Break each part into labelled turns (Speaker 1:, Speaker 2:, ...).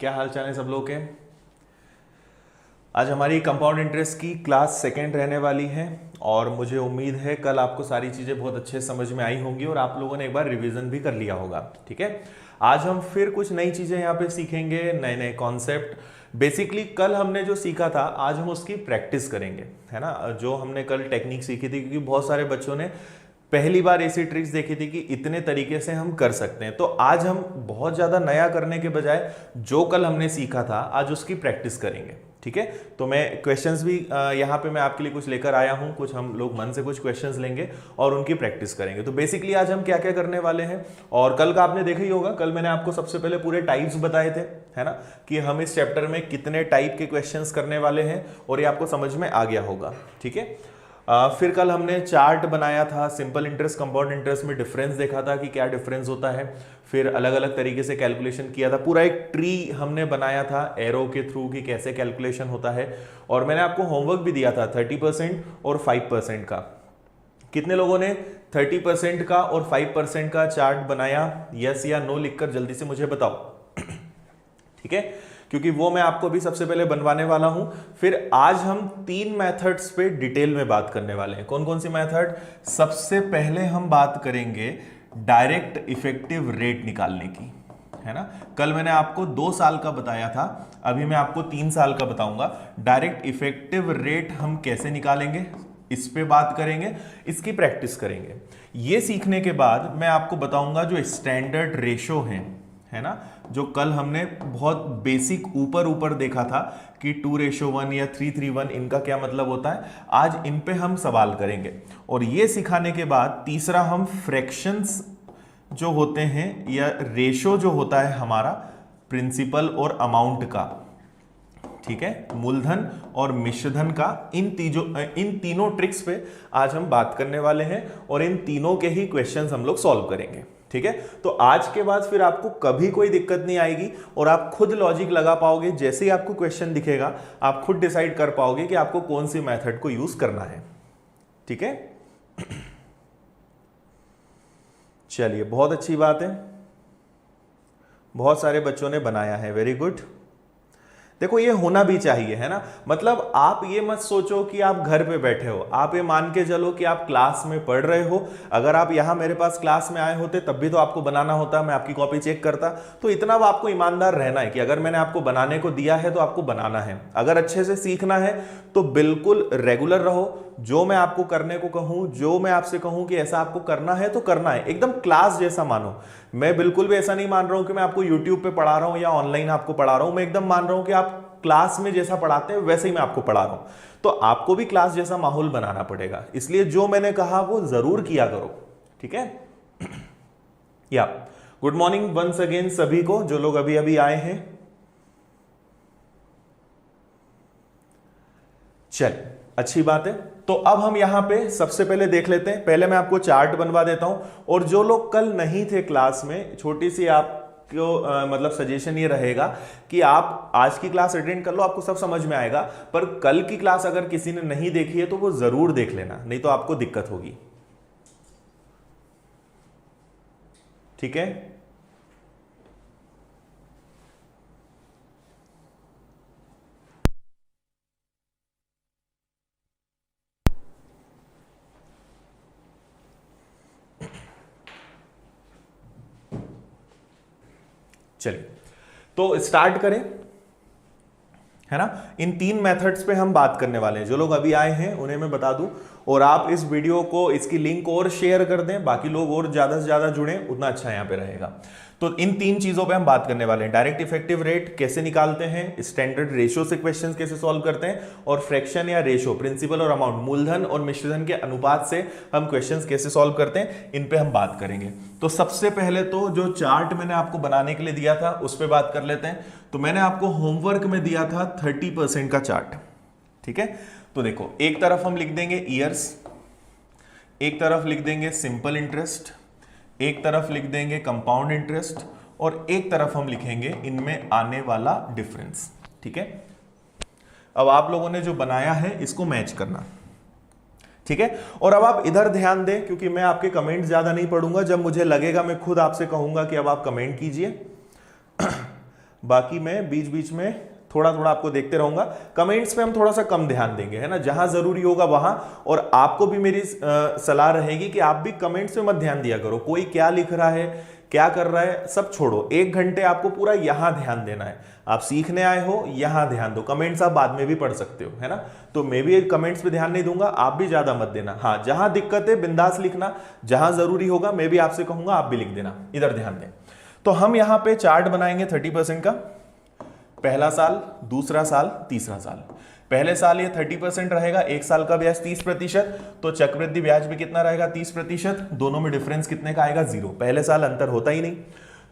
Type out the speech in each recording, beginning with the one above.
Speaker 1: क्या हाल चाल है सब लोग के। आज हमारी कंपाउंड इंटरेस्ट की क्लास सेकंड रहने वाली है और मुझे उम्मीद है कल आपको सारी चीज़ें बहुत अच्छे समझ में आई होंगी और आप लोगों ने एक बार रिवीजन भी कर लिया होगा। ठीक है, आज हम फिर कुछ नई चीज़ें यहाँ पे सीखेंगे, नए नए कॉन्सेप्ट। बेसिकली कल हमने जो सीखा था आज हम उसकी प्रैक्टिस करेंगे, है ना। जो हमने कल टेक्निक सीखी थी, क्योंकि बहुत सारे बच्चों ने पहली बार ऐसी ट्रिक्स देखी थी कि इतने तरीके से हम कर सकते हैं, तो आज हम बहुत ज़्यादा नया करने के बजाय जो कल हमने सीखा था आज उसकी प्रैक्टिस करेंगे। ठीक है, तो मैं क्वेश्चंस भी यहाँ पे मैं आपके लिए कुछ लेकर आया हूँ, कुछ हम लोग मन से कुछ क्वेश्चंस लेंगे और उनकी प्रैक्टिस करेंगे। तो बेसिकली आज हम क्या क्या करने वाले हैं, और कल का आपने देखा ही होगा, कल मैंने आपको सबसे पहले पूरे टाइप्स बताए थे, है ना, कि हम इस चैप्टर में कितने टाइप के क्वेश्चंस करने वाले हैं और ये आपको समझ में आ गया होगा। ठीक है, फिर कल हमने चार्ट बनाया था, सिंपल इंटरेस्ट कंपाउंड इंटरेस्ट में डिफरेंस देखा था कि क्या डिफरेंस होता है, फिर अलग अलग तरीके से कैलकुलेशन किया था, पूरा एक ट्री हमने बनाया था एरो के थ्रू कि कैसे कैलकुलेशन होता है। और मैंने आपको होमवर्क भी दिया था 30% और 5% का। कितने लोगों ने 30% का और 5% का चार्ट बनाया? यस या नो लिखकर जल्दी से मुझे बताओ। ठीक है, क्योंकि वो मैं आपको भी सबसे पहले बनवाने वाला हूं। फिर आज हम 3 मेथड्स पे डिटेल में बात करने वाले हैं। कौन कौन सी मेथड? सबसे पहले हम बात करेंगे डायरेक्ट इफेक्टिव रेट निकालने की, है ना। कल मैंने आपको 2 साल का बताया था, अभी मैं आपको 3 साल का बताऊंगा। डायरेक्ट इफेक्टिव रेट हम कैसे निकालेंगे इस पे बात करेंगे, इसकी प्रैक्टिस करेंगे। ये सीखने के बाद मैं आपको बताऊंगा जो स्टैंडर्ड रेशो है ना, जो कल हमने बहुत बेसिक ऊपर ऊपर देखा था कि 2:1 या 3:1 इनका क्या मतलब होता है, आज इन पे हम सवाल करेंगे। और ये सिखाने के बाद तीसरा हम फ्रैक्शंस जो होते हैं या रेशो जो होता है हमारा प्रिंसिपल और अमाउंट का, ठीक है, मूलधन और मिश्रधन का, इन तीनों ट्रिक्स पे आज हम बात करने वाले हैं और इन तीनों के ही क्वेश्चंस हम लोग सॉल्व करेंगे। ठीक है, तो आज के बाद फिर आपको कभी कोई दिक्कत नहीं आएगी और आप खुद लॉजिक लगा पाओगे। जैसे ही आपको क्वेश्चन दिखेगा आप खुद डिसाइड कर पाओगे कि आपको कौन सी मेथड को यूज करना है। ठीक है, चलिए, बहुत अच्छी बात है, बहुत सारे बच्चों ने बनाया है, वेरी गुड। देखो ये होना भी चाहिए, है ना। मतलब आप ये मत सोचो कि आप घर पे बैठे हो, आप ये मान के चलो कि आप क्लास में पढ़ रहे हो। अगर आप यहां मेरे पास क्लास में आए होते तब भी तो आपको बनाना होता, मैं आपकी कॉपी चेक करता। तो इतना आपको ईमानदार रहना है कि अगर मैंने आपको बनाने को दिया है तो आपको बनाना है। अगर अच्छे से सीखना है तो बिल्कुल रेगुलर रहो। जो मैं आपको करने को कहूं, जो मैं आपसे कहूं कि ऐसा आपको करना है तो करना है, एकदम क्लास जैसा मानो। मैं बिल्कुल भी ऐसा नहीं मान रहा हूं कि मैं आपको यूट्यूब पे पढ़ा रहा हूं या ऑनलाइन आपको पढ़ा रहा हूं। मैं एकदम मान रहा हूं कि आप क्लास में जैसा पढ़ाते हैं वैसे ही मैं आपको पढ़ा रहा हूं। तो आपको भी क्लास जैसा माहौल बनाना पड़ेगा, इसलिए जो मैंने कहा वो जरूर किया करो। ठीक है, या गुड मॉर्निंग वंस अगेन सभी को जो लोग अभी अभी आए हैं। चल, अच्छी बात है। तो अब हम यहां पे सबसे पहले देख लेते हैं। पहले मैं आपको चार्ट बनवा देता हूं, और जो लोग कल नहीं थे क्लास में, छोटी सी आपको मतलब सजेशन ये रहेगा कि आप आज की क्लास अटेंड कर लो, आपको सब समझ में आएगा। पर कल की क्लास अगर किसी ने नहीं देखी है तो वो जरूर देख लेना, नहीं तो आपको दिक्कत होगी। ठीक है, चलिए तो स्टार्ट करें, है ना। इन 3 मेथड्स पे हम बात करने वाले हैं। जो लोग अभी आए हैं उन्हें मैं बता दूं, और आप इस वीडियो को, इसकी लिंक और शेयर कर दें, बाकी लोग और ज्यादा से ज्यादा जुड़ें, उतना अच्छा यहां पे रहेगा। तो इन 3 चीजों पे हम बात करने वाले हैं। डायरेक्ट इफेक्टिव रेट कैसे निकालते हैं, स्टैंडर्ड रेशो से क्वेश्चंस कैसे सॉल्व करते हैं, और फ्रैक्शन या रेशो प्रिंसिपल और अमाउंट, मूलधन और मिश्रधन के अनुपात से हम क्वेश्चंस कैसे सॉल्व करते हैं, इन पे हम बात करेंगे। तो सबसे पहले तो जो चार्ट मैंने आपको बनाने के लिए दिया था उस पर बात कर लेते हैं। तो मैंने आपको होमवर्क में दिया था 30% का चार्ट। ठीक है, तो देखो, एक तरफ हम लिख देंगे ईयर्स, एक तरफ लिख देंगे सिंपल इंटरेस्ट, एक तरफ लिख देंगे कंपाउंड इंटरेस्ट, और एक तरफ हम लिखेंगे इनमें आने वाला डिफरेंस। ठीक है, अब आप लोगों ने जो बनाया है इसको मैच करना। ठीक है, और अब आप इधर ध्यान दें, क्योंकि मैं आपके कमेंट ज्यादा नहीं पढ़ूंगा। जब मुझे लगेगा मैं खुद आपसे कहूंगा कि अब आप कमेंट कीजिए। बाकी मैं बीच बीच में थोड़ा थोड़ा आपको देखते रहूंगा। कमेंट्स पे हम थोड़ा सा कम ध्यान देंगे, है ना, जहां जरूरी होगा वहां। और आपको भी मेरी सलाह रहेगी कि आप भी कमेंट्स पे मत ध्यान दिया करो, कोई क्या लिख रहा है क्या कर रहा है सब छोड़ो, 1 घंटे आपको पूरा यहां ध्यान देना है। आप सीखने आए हो, यहां ध्यान दो। कमेंट्स आप बाद में भी पढ़ सकते हो, है ना, तो मैं भी कमेंट्स पे ध्यान नहीं दूंगा, आप भी ज्यादा मत देना। हाँ, जहां दिक्कत है बिंदास लिखना, जहां जरूरी होगा मैं भी आपसे कहूंगा आप भी लिख देना, इधर ध्यान दें। तो हम यहां पे चार्ट बनाएंगे 30% का, पहला साल, दूसरा साल, तीसरा साल। पहले साल ये 30% रहेगा, 1 साल का ब्याज 30%, तो चक्रवृद्धि ब्याज भी कितना रहेगा 30%। दोनों में डिफरेंस कितने का आएगा 0, पहले साल अंतर होता ही नहीं।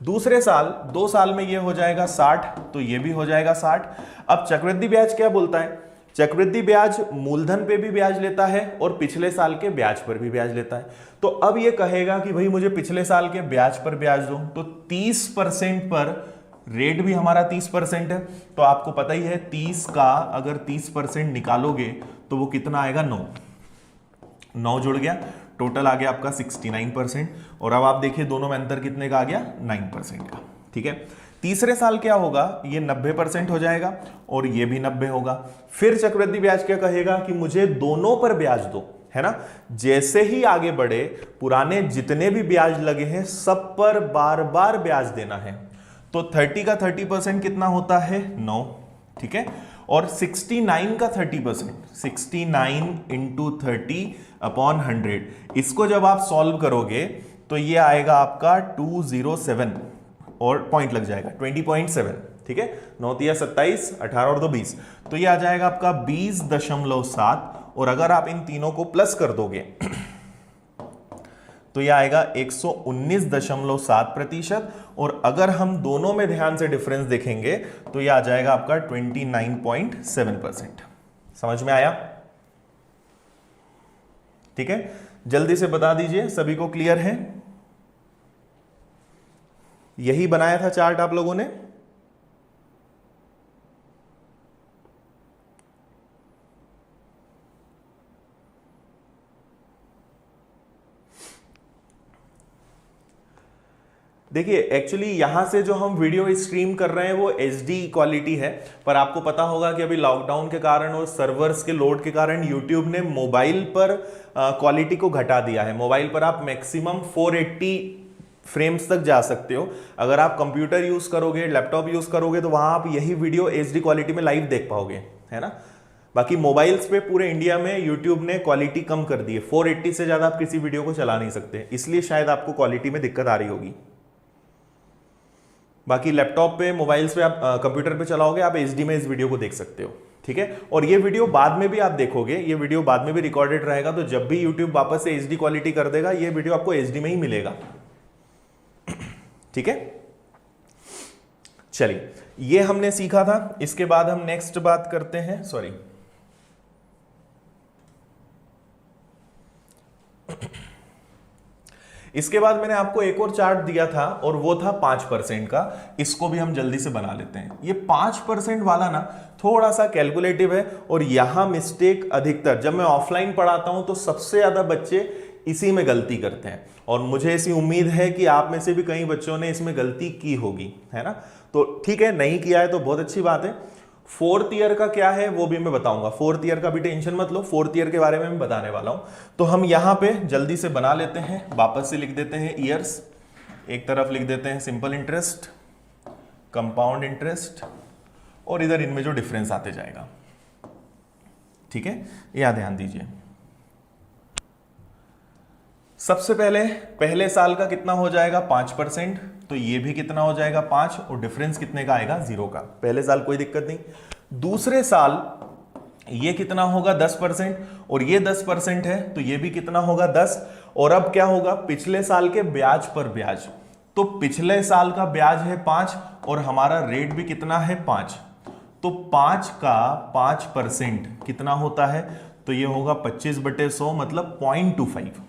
Speaker 1: दूसरे साल 2 साल में ये हो जाएगा 60, तो ये भी हो जाएगा 60। अब चक्रवृद्धि ब्याज क्या बोलता है, चक्रवृद्धि ब्याज मूलधन पे भी ब्याज लेता है और पिछले साल के ब्याज पर भी ब्याज लेता है। तो अब ये कहेगा कि भाई मुझे पिछले साल के ब्याज पर ब्याज दो, तो 30% पर रेट भी हमारा 30% है। तो आपको पता ही है 30 का अगर 30% निकालोगे तो वो कितना आएगा 9 जुड़ गया, टोटल आ गया आपका 69%। और अब आप देखिए दोनों में अंतर कितने का आ गया 9% का, ठीक है। तीसरे साल क्या होगा, ये 90% हो जाएगा और ये भी 90 होगा। फिर चक्रवृद्धि ब्याज क्या कहेगा कि मुझे दोनों पर ब्याज दो, है ना। जैसे ही आगे बढ़े पुराने जितने भी ब्याज लगे हैं सब पर बार बार ब्याज देना है। तो 30 का 30% कितना होता है 9, ठीक है। और 69 का 30%, 69 इंटू 30/100, इसको जब आप सॉल्व करोगे तो ये आएगा आपका 207 और पॉइंट लग जाएगा 20.7, ठीक है। 9 तिया 27, 18 और 2 20, तो ये आ जाएगा आपका 20.7। और अगर आप इन तीनों को प्लस कर दोगे तो यह आएगा 119.7%। और अगर हम दोनों में ध्यान से डिफरेंस देखेंगे तो यह आ जाएगा आपका 29.7%। समझ में आया, ठीक है। जल्दी से बता दीजिए सभी को क्लियर है, यही बनाया था चार्ट आप लोगों ने। देखिए एक्चुअली यहां से जो हम वीडियो स्ट्रीम कर रहे हैं वो HD क्वालिटी है, पर आपको पता होगा कि अभी लॉकडाउन के कारण और सर्वर्स के लोड के कारण YouTube ने मोबाइल पर क्वालिटी को घटा दिया है। मोबाइल पर आप मैक्सिमम 480 फ्रेम्स तक जा सकते हो। अगर आप कंप्यूटर यूज करोगे, लैपटॉप यूज करोगे तो वहां आप यही वीडियो HD क्वालिटी में लाइव देख पाओगे, है ना। बाकी मोबाइल्स पे पूरे इंडिया में YouTube ने क्वालिटी कम कर दी है, 480 से ज्यादा आप किसी वीडियो को चला नहीं सकते, इसलिए शायद आपको क्वालिटी में दिक्कत आ रही होगी। बाकी लैपटॉप पे, मोबाइल्स पे, आप कंप्यूटर पे चलाओगे आप HD में इस वीडियो को देख सकते हो, ठीक है। और ये वीडियो बाद में भी आप देखोगे, ये वीडियो बाद में भी रिकॉर्डेड रहेगा, तो जब भी YouTube वापस से HD क्वालिटी कर देगा ये वीडियो आपको HD में ही मिलेगा, ठीक है। चलिए ये हमने सीखा था, इसके बाद हम नेक्स्ट बात करते हैं, सॉरी इसके बाद मैंने आपको एक और चार्ट दिया था और वो था 5% का। इसको भी हम जल्दी से बना लेते हैं। ये 5% वाला ना थोड़ा सा कैलकुलेटिव है और यहां मिस्टेक अधिकतर, जब मैं ऑफलाइन पढ़ाता हूं तो सबसे ज्यादा बच्चे इसी में गलती करते हैं और मुझे ऐसी उम्मीद है कि आप में से भी कई बच्चों ने इसमें गलती की होगी, है ना। तो ठीक है, नहीं किया है तो बहुत अच्छी बात है। 4th ईयर का क्या है वो भी मैं बताऊंगा, 4th ईयर का भी टेंशन मत लो, 4th ईयर के बारे में मैं बताने वाला हूं। तो हम यहां पे जल्दी से बना लेते हैं, वापस से लिख देते हैं ईयर्स, एक तरफ लिख देते हैं सिंपल इंटरेस्ट, कंपाउंड इंटरेस्ट, और इधर इनमें जो डिफरेंस आते जाएगा, ठीक है। यहां ध्यान दीजिए, सबसे पहले पहले साल का कितना हो जाएगा 5%, तो ये भी कितना हो जाएगा 5, और डिफरेंस कितने का आएगा 0 का। पहले साल कोई दिक्कत नहीं। दूसरे साल ये कितना होगा 10%, और ये 10% है तो ये भी कितना होगा 10। और अब क्या होगा, पिछले साल के ब्याज पर ब्याज, तो पिछले साल का ब्याज है 5 और हमारा रेट भी कितना है 5, तो 5 का 5% कितना होता है, तो ये होगा 25/100 मतलब 0.25।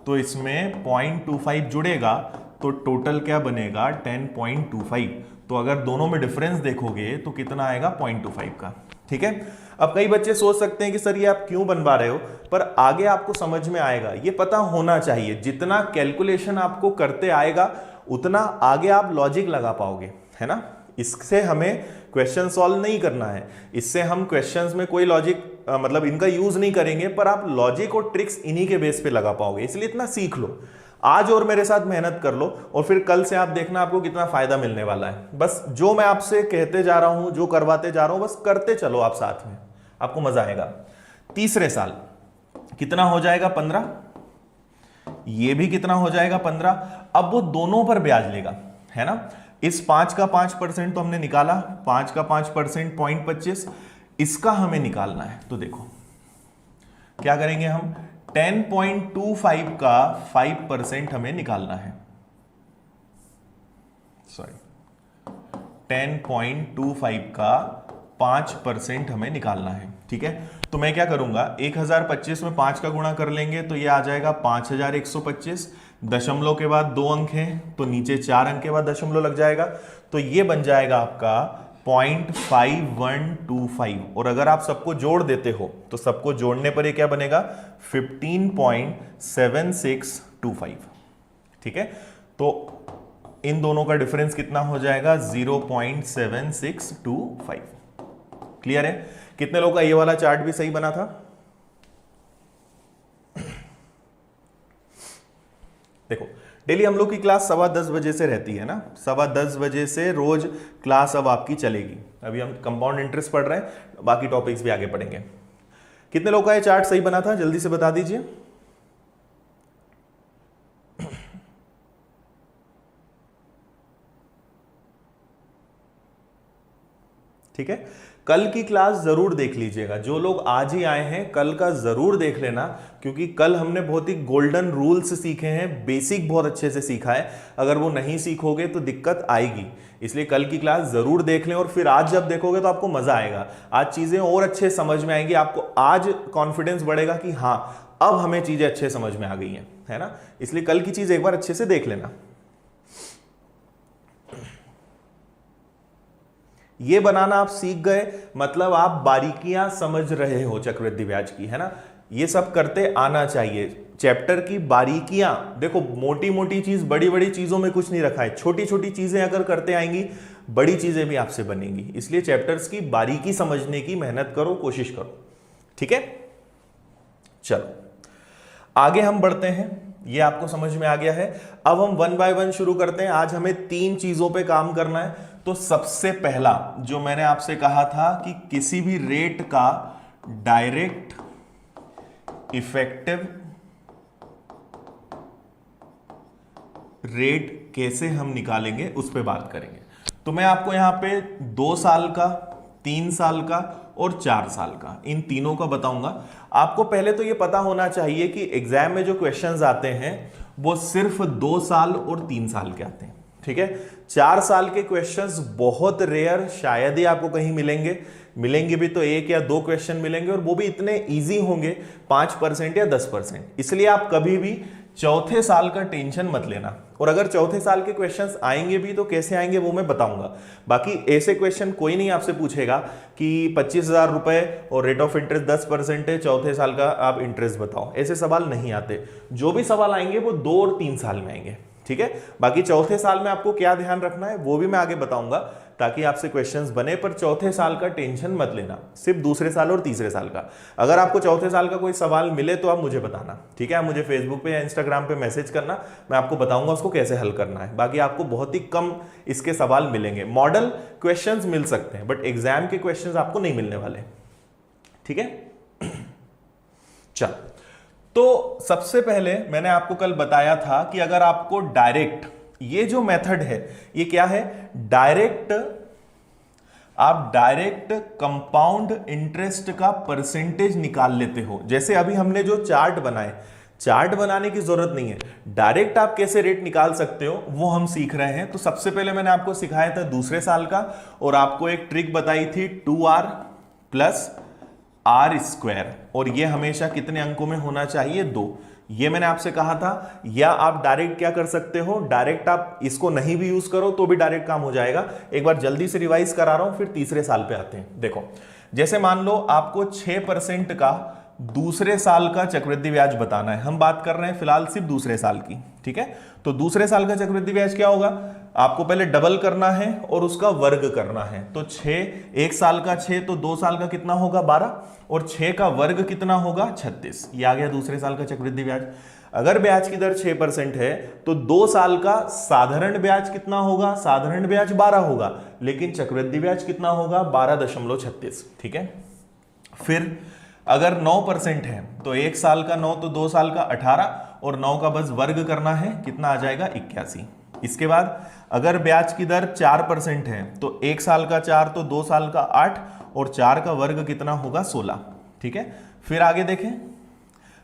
Speaker 1: तो इसमें 0.25 जुड़ेगा तो टोटल क्या बनेगा 10.25। तो अगर दोनों में डिफरेंस देखोगे तो कितना आएगा 0.25 का, ठीक है। अब कई बच्चे सोच सकते हैं कि सर ये आप क्यों बनवा रहे हो, पर आगे आपको समझ में आएगा। ये पता होना चाहिए, जितना कैलकुलेशन आपको करते आएगा उतना आगे आप लॉजिक लगा पाओगे, है ना। इससे हमें क्वेश्चन सॉल्व नहीं करना है, इससे हम क्वेश्चंस में कोई लॉजिक मतलब इनका यूज नहीं करेंगे, पर आप लॉजिक और ट्रिक्स इन्हीं के बेस पे लगा पाओगे। इसलिए इतना सीख लो आज और मेरे साथ मेहनत कर लो, और फिर कल से आप देखना आपको कितना फायदा मिलने वाला है। बस जो मैं आपसे कहते जा रहा हूं, जो करवाते जा रहा हूं, बस करते चलो आप साथ में, आपको मजा आएगा। तीसरे साल कितना हो जाएगा 15, ये भी कितना हो जाएगा 15। अब वो दोनों पर ब्याज लेगा, है ना। इस 5 का 5% तो हमने निकाला, 5 का 5% 0.25, इसका हमें निकालना है। तो देखो क्या करेंगे हम, 10.25 का 5% हमें निकालना है, सॉरी 10.25 का 5% हमें निकालना है, ठीक है। तो मैं क्या करूंगा, 1025 में 5 का गुणा कर लेंगे तो ये आ जाएगा 5125, दशमलव के बाद 2 अंक हैं तो नीचे 4 अंक के बाद दशमलव लग जाएगा, तो ये बन जाएगा आपका 0.5125। और अगर आप सबको जोड़ देते हो तो सबको जोड़ने पर ये क्या बनेगा, 15.7625, ठीक है। तो इन दोनों का डिफरेंस कितना हो जाएगा, 0.7625। क्लियर है। कितने लोगों का ये वाला चार्ट भी सही बना था? देखो डेली हम लोग की क्लास 10:15 बजे से रहती है ना, 10:15 बजे से रोज क्लास अब आपकी चलेगी। अभी हम कंपाउंड इंटरेस्ट पढ़ रहे हैं, बाकी टॉपिक्स भी आगे पढ़ेंगे। कितने लोगों का ये चार्ट सही बना था, जल्दी से बता दीजिए। ठीक है, कल की क्लास जरूर देख लीजिएगा। जो लोग आज ही आए हैं कल का जरूर देख लेना, क्योंकि कल हमने बहुत ही गोल्डन रूल्स सीखे हैं, बेसिक बहुत अच्छे से सीखा है। अगर वो नहीं सीखोगे तो दिक्कत आएगी, इसलिए कल की क्लास जरूर देख लें। और फिर आज जब देखोगे तो आपको मजा आएगा, आज चीजें और अच्छे समझ में आएंगी, आपको आज कॉन्फिडेंस बढ़ेगा कि हाँ अब हमें चीजें अच्छे समझ में आ गई हैं, है ना। इसलिए कल की चीज एक बार अच्छे से देख लेना। ये बनाना आप सीख गए, मतलब आप बारीकियां समझ रहे हो चक्रवृद्धि ब्याज की, है ना। ये सब करते आना चाहिए, चैप्टर की बारीकियां। देखो मोटी मोटी चीज, बड़ी बड़ी चीजों में कुछ नहीं रखा है, छोटी छोटी चीजें अगर करते आएंगी बड़ी चीजें भी आपसे बनेंगी। इसलिए चैप्टर्स की बारीकी समझने की मेहनत करो, कोशिश करो, ठीक है। चलो आगे हम बढ़ते हैं, ये आपको समझ में आ गया है। अब हम 1 बाय 1 शुरू करते हैं। आज हमें 3 चीजों पे काम करना है। तो सबसे पहला जो मैंने आपसे कहा था कि किसी भी रेट का डायरेक्ट इफेक्टिव रेट कैसे हम निकालेंगे उस पे बात करेंगे। तो मैं आपको यहां पे 2 साल का, 3 साल का और 4 साल का, इन तीनों का बताऊंगा। आपको पहले तो ये पता होना चाहिए कि एग्जाम में जो क्वेश्चंस आते हैं वो सिर्फ 2 साल और 3 साल के आते हैं, ठीक है। 4 साल के क्वेश्चंस बहुत रेयर, शायद ही आपको कहीं मिलेंगे भी तो 1 या 2 क्वेश्चन मिलेंगे, और वो भी इतने इजी होंगे 5% या 10%। इसलिए आप कभी भी चौथे साल का टेंशन मत लेना। और अगर चौथे साल के क्वेश्चंस आएंगे भी तो कैसे आएंगे वो मैं बताऊंगा। बाकी ऐसे क्वेश्चन कोई नहीं आपसे पूछेगा कि 25,000 रुपए और रेट ऑफ इंटरेस्ट 10% है, चौथे साल का आप इंटरेस्ट बताओ, ऐसे सवाल नहीं आते। जो भी सवाल आएंगे वो 2 और 3 साल में आएंगे, ठीक है। बाकी चौथे साल में आपको क्या ध्यान रखना है वो भी मैं आगे बताऊंगा, ताकि आपसे क्वेश्चंस बने। पर चौथे साल का टेंशन मत लेना, सिर्फ दूसरे साल और तीसरे साल का। अगर आपको चौथे साल का कोई सवाल मिले तो आप मुझे बताना, ठीक है। आप मुझे फेसबुक पे या इंस्टाग्राम पे मैसेज करना, मैं आपको बताऊंगा उसको कैसे हल करना है। बाकी आपको बहुत ही कम इसके सवाल मिलेंगे। मॉडल क्वेश्चंस मिल सकते हैं, बट एग्जाम के क्वेश्चंस आपको नहीं मिलने वाले, ठीक है। चल, तो सबसे पहले मैंने आपको कल बताया था कि अगर आपको डायरेक्ट, ये जो मेथड है ये क्या है, डायरेक्ट, आप डायरेक्ट कंपाउंड इंटरेस्ट का परसेंटेज निकाल लेते हो। जैसे अभी हमने जो चार्ट बनाए, चार्ट बनाने की जरूरत नहीं है, डायरेक्ट आप कैसे रेट निकाल सकते हो वो हम सीख रहे हैं। तो सबसे पहले मैंने आपको सिखाया था दूसरे साल का, और आपको एक ट्रिक बताई थी 2r प्लस r², और ये हमेशा कितने अंकों में होना चाहिए, 2। ये मैंने आपसे कहा था। या आप डायरेक्ट क्या कर सकते हो, डायरेक्ट आप इसको नहीं भी यूज करो तो भी डायरेक्ट काम हो जाएगा। एक बार जल्दी से रिवाइज करा रहा हूं, फिर तीसरे साल पे आते हैं। देखो जैसे मान लो आपको 6% का दूसरे साल का चक्रवृद्धि ब्याज बताना है। हम बात कर रहे हैं फिलहाल सिर्फ दूसरे साल की, ठीक है। तो दूसरे साल का चक्रवृद्धि ब्याज क्या होगा, आपको पहले डबल करना है और उसका वर्ग करना है। तो 6, 1 साल का 6 तो 2 साल का कितना होगा 12, और 6 का वर्ग कितना होगा 36। ये आ गया दूसरे साल का चक्रवृद्धि ब्याज। अगर ब्याज की दर 6% है तो 2 साल का साधारण ब्याज कितना होगा, साधारण ब्याज 12 होगा, लेकिन चक्रवृद्धि ब्याज कितना होगा 12.36। ठीक है। फिर अगर 9% है तो 1 साल का 9 तो 2 साल का 18, और 9 का बस वर्ग करना है, कितना आ जाएगा 81। इसके बाद अगर ब्याज की दर 4% है तो 1 साल का 4 तो 2 साल का 8, और 4 का वर्ग कितना होगा 16। ठीक है। फिर आगे देखें,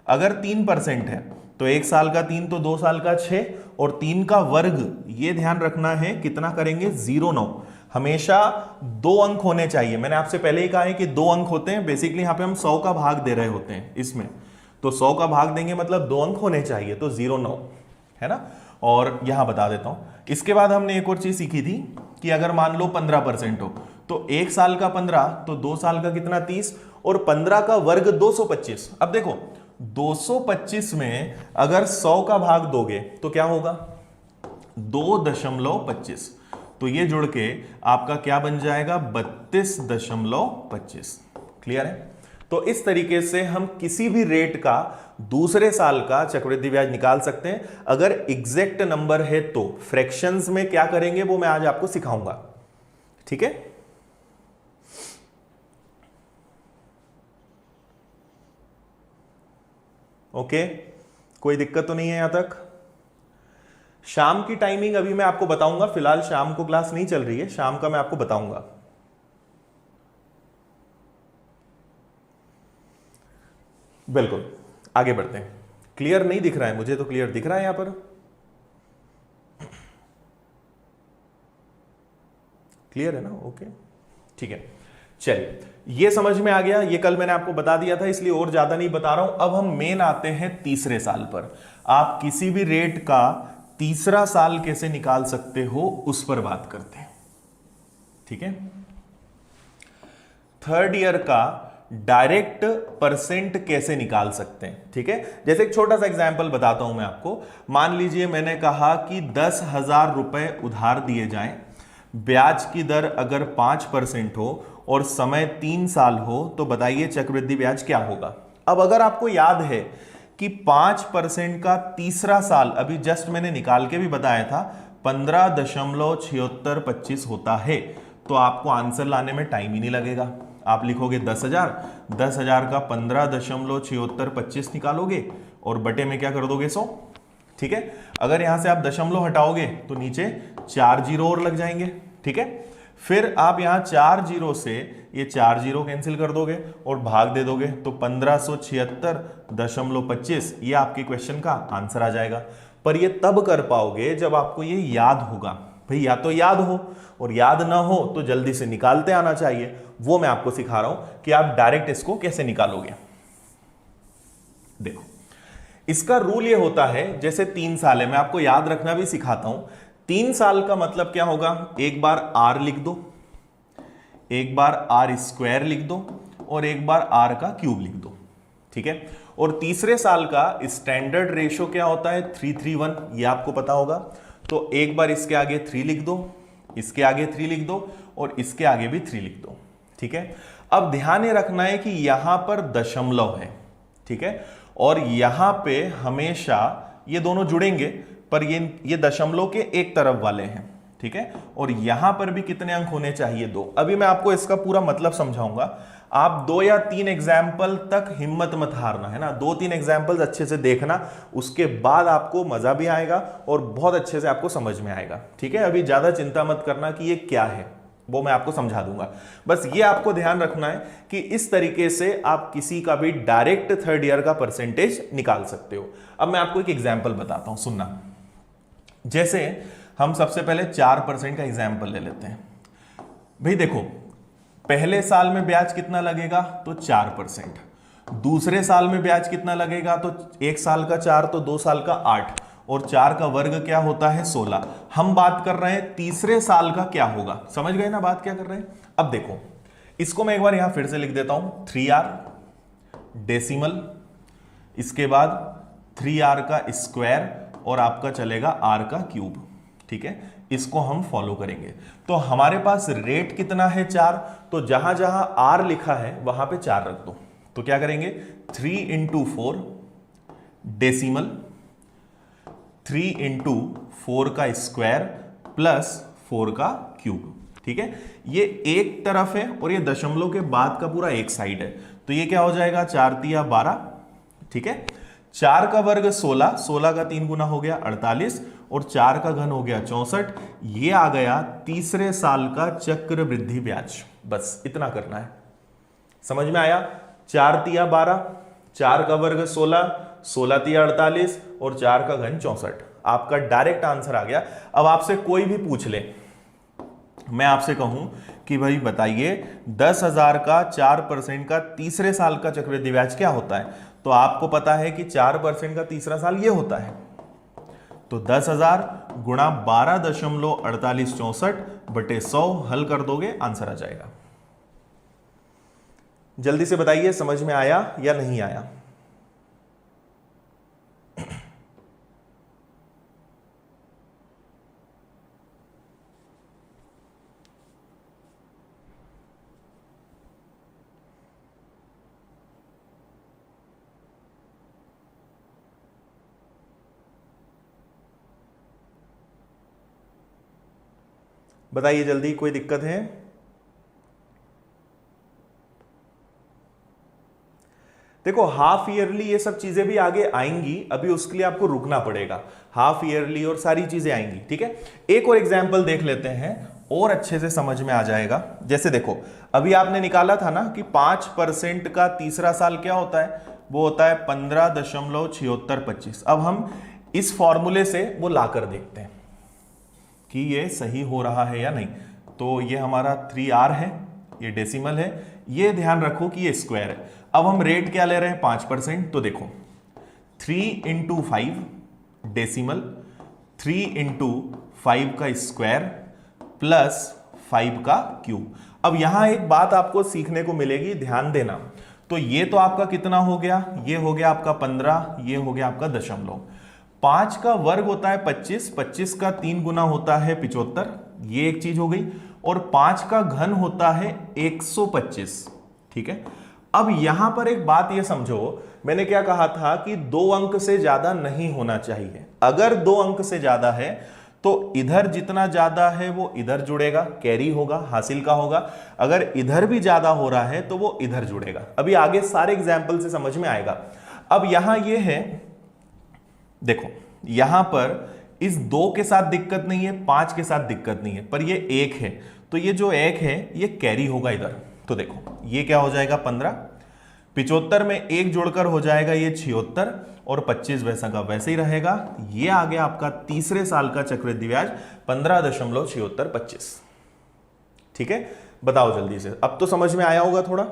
Speaker 1: अगर 3% है तो 1 साल का 3 तो 2 साल का 6, और 3 का वर्ग, ये ध्यान रखना है कितना करेंगे 0.9। हमेशा 2 अंक होने चाहिए। मैंने आपसे पहले ही कहा है कि 2 अंक होते हैं। बेसिकली यहां पे हम 100 का भाग दे रहे होते हैं इसमें, तो 100 का भाग देंगे मतलब 2 अंक होने चाहिए, तो 0.9 है ना। और यहां बता देता हूं, इसके बाद हमने एक और चीज सीखी थी कि अगर मान लो 15% हो तो 1 साल का 15 तो 2 साल का कितना 30, और 15 का वर्ग 225। अब देखो 225 में अगर 100 का भाग दोगे तो क्या होगा 2.25, तो ये जुड़ के आपका क्या बन जाएगा 32.25। क्लियर है। तो इस तरीके से हम किसी भी रेट का दूसरे साल का चक्रवृद्धि ब्याज निकाल सकते हैं। अगर एग्जैक्ट नंबर है तो फ्रैक्शंस में क्या करेंगे वो मैं आज आपको सिखाऊंगा। ठीक है। ओके, कोई दिक्कत तो नहीं है यहां तक। शाम की टाइमिंग अभी मैं आपको बताऊंगा, फिलहाल शाम को क्लास नहीं चल रही है, शाम का मैं आपको बताऊंगा। बिल्कुल, आगे बढ़ते हैं। क्लियर नहीं दिख रहा है मुझे, तो क्लियर दिख रहा है यहां पर, क्लियर है ना। ओके ठीक है, चलिए ये समझ में आ गया। ये कल मैंने आपको बता दिया था, इसलिए और ज्यादा नहीं बता रहा हूं। अब हम मेन आते हैं तीसरे साल पर। आप किसी भी रेट का तीसरा साल कैसे निकाल सकते हो उस पर बात करते हैं। ठीक है। थर्ड ईयर का डायरेक्ट परसेंट कैसे निकाल सकते हैं। ठीक है। जैसे एक छोटा सा एग्जांपल बताता हूं मैं आपको। मान लीजिए मैंने कहा कि 10,000 रुपए उधार दिए जाएं, ब्याज की दर अगर 5% हो और समय 3 साल हो, तो बताइए चक्रवृद्धि ब्याज क्या होगा। अब अगर आपको याद है कि 5% का तीसरा साल अभी जस्ट मैंने निकाल के भी बताया था 15.7625 होता है, तो आपको आंसर लाने में टाइम ही नहीं लगेगा। आप लिखोगे 10,000 का 15.7625 निकालोगे और बटे में क्या कर दोगे 100। ठीक है। अगर यहां से आप दशमलव हटाओगे तो नीचे 4 जीरो और लग जाएंगे। ठीक है। फिर आप यहां 4 जीरो से ये 4 जीरो कैंसिल कर दोगे और भाग दे दोगे, तो 1576.25 ये आपके क्वेश्चन का आंसर आ जाएगा। पर ये तब कर पाओगे जब आपको ये याद होगा। भाई या तो याद हो, और याद ना हो तो जल्दी से निकालते आना चाहिए। वो मैं आपको सिखा रहा हूं कि आप डायरेक्ट इसको कैसे निकालोगे। देखो इसका रूल ये होता है, जैसे 3 साल है, मैं आपको याद रखना भी सिखाता हूं। 3 साल का मतलब क्या होगा, एक बार आर लिख दो, एक बार आर स्क्वायर लिख दो, और एक बार आर का क्यूब लिख दो। ठीक है। और तीसरे साल का स्टैंडर्ड रेशो क्या होता है 3:1, ये आपको पता होगा। तो एक बार इसके आगे 3 लिख दो, इसके आगे 3 लिख दो, और इसके आगे भी 3 लिख दो। ठीक है। अब ध्यान ये रखना है कि यहां पर दशमलव है। ठीक है। और यहां पे हमेशा ये दोनों जुड़ेंगे, पर ये दशमलव के एक तरफ वाले हैं। ठीक है। और यहां पर भी कितने अंक होने चाहिए 2। अभी मैं आपको इसका पूरा मतलब समझाऊंगा। आप 2 या 3 एग्जाम्पल तक हिम्मत मत हारना, है ना। 2-3 एग्जाम्पल्स अच्छे से देखना, उसके बाद आपको मजा भी आएगा और बहुत अच्छे से आपको समझ में आएगा। ठीक है। अभी ज्यादा चिंता मत करना कि ये क्या है, वो मैं आपको समझा दूंगा। बस ये आपको ध्यान रखना है कि इस तरीके से आप किसी का भी डायरेक्ट थर्ड ईयर का परसेंटेज निकाल सकते हो। अब मैं आपको एक एग्जाम्पल बताता हूं, सुनना। जैसे हम सबसे पहले 4% का एग्जाम्पल ले लेते हैं। भाई देखो, पहले साल में ब्याज कितना लगेगा, तो 4%। दूसरे साल में ब्याज कितना लगेगा, तो 1 साल का 4 तो 2 साल का 8, और 4 का वर्ग क्या होता है 16। हम बात कर रहे हैं तीसरे साल का क्या होगा। समझ गए ना बात क्या कर रहे हैं। अब देखो इसको मैं एक बार यहां फिर से लिख देता हूं, 3r डेसिमल, इसके बाद 3r का स्क्वायर, और आपका चलेगा r का क्यूब। ठीक है। इसको हम फॉलो करेंगे। तो हमारे पास रेट कितना है 4, तो जहां जहां आर लिखा है वहां पे 4 रख दो। तो क्या करेंगे 3 इंटू 4 डेसिमल, 3 इंटू 4 का स्क्वायर प्लस 4 का क्यूब। ठीक है, ये एक तरफ है और ये दशमलव के बाद का पूरा एक साइड है, तो ये क्या हो जाएगा 4 तिया 12। ठीक है, 4 का वर्ग 16, 16 का 3 गुना हो गया 48 और 4 का घन हो गया 64। ये आ गया तीसरे साल का चक्रवृद्धि ब्याज। बस इतना करना है, समझ में आया। 4 तिया 12, 4 का वर्ग 16, 16 तिया 48 और 4 का घन 64। आपका डायरेक्ट आंसर आ गया। अब आपसे कोई भी पूछ ले, मैं आपसे कहूं कि भाई बताइए 10,000 का 4% का तीसरे साल का चक्रवृद्धि ब्याज क्या होता है, तो आपको पता है कि 4% का तीसरा साल ये होता है। तो 10,000 गुणा 12.4864 बटे 100 हल कर दोगे, आंसर आ जाएगा। जल्दी से बताइए समझ में आया या नहीं आया। बताइए जल्दी, कोई दिक्कत है। देखो हाफ ईयरली ये सब चीजें भी आगे आएंगी, अभी उसके लिए आपको रुकना पड़ेगा। हाफ ईयरली और सारी चीजें आएंगी। ठीक है, एक और एग्जांपल देख लेते हैं और अच्छे से समझ में आ जाएगा। जैसे देखो अभी आपने निकाला था ना कि 5% का तीसरा साल क्या होता है, वो होता है 15.7625। अब हम इस फॉर्मूले से वो लाकर देखते हैं कि ये सही हो रहा है या नहीं। तो ये हमारा 3R है, ये डेसिमल है, ये ध्यान रखो कि ये स्क्वायर है। अब हम रेट क्या ले रहे हैं 5%, तो देखो 3 इंटू 5 डेसिमल, 3 इंटू 5 का स्क्वायर प्लस 5 का क्यूब। अब यहां एक बात आपको सीखने को मिलेगी, ध्यान देना। तो ये तो आपका कितना हो गया, ये हो गया आपका 15, ये हो गया आपका दशमलव। 5 का वर्ग होता है 25, 25 का 3 गुना होता है 75, ये एक चीज हो गई। और 5 का घन होता है 125। ठीक है, अब यहां पर एक बात ये समझो, मैंने क्या कहा था कि 2 अंक से ज्यादा नहीं होना चाहिए। अगर 2 अंक से ज्यादा है तो इधर जितना ज्यादा है वो इधर जुड़ेगा, कैरी होगा, हासिल का होगा। अगर इधर भी ज्यादा हो रहा है तो वो इधर जुड़ेगा। अभी आगे सारे एग्जाम्पल से समझ में आएगा। अब यहां ये है, देखो यहां पर इस 2 के साथ दिक्कत नहीं है, 5 के साथ दिक्कत नहीं है, पर ये 1 है, तो ये जो 1 है ये कैरी होगा इधर। तो देखो ये क्या हो जाएगा 15, 75 में 1 जोड़कर हो जाएगा ये 76 और 25 वैसा का वैसे ही रहेगा। ये आ गया आपका तीसरे साल का चक्रवृद्धि ब्याज 15.7625। ठीक है, बताओ जल्दी से, अब तो समझ में आया होगा थोड़ा।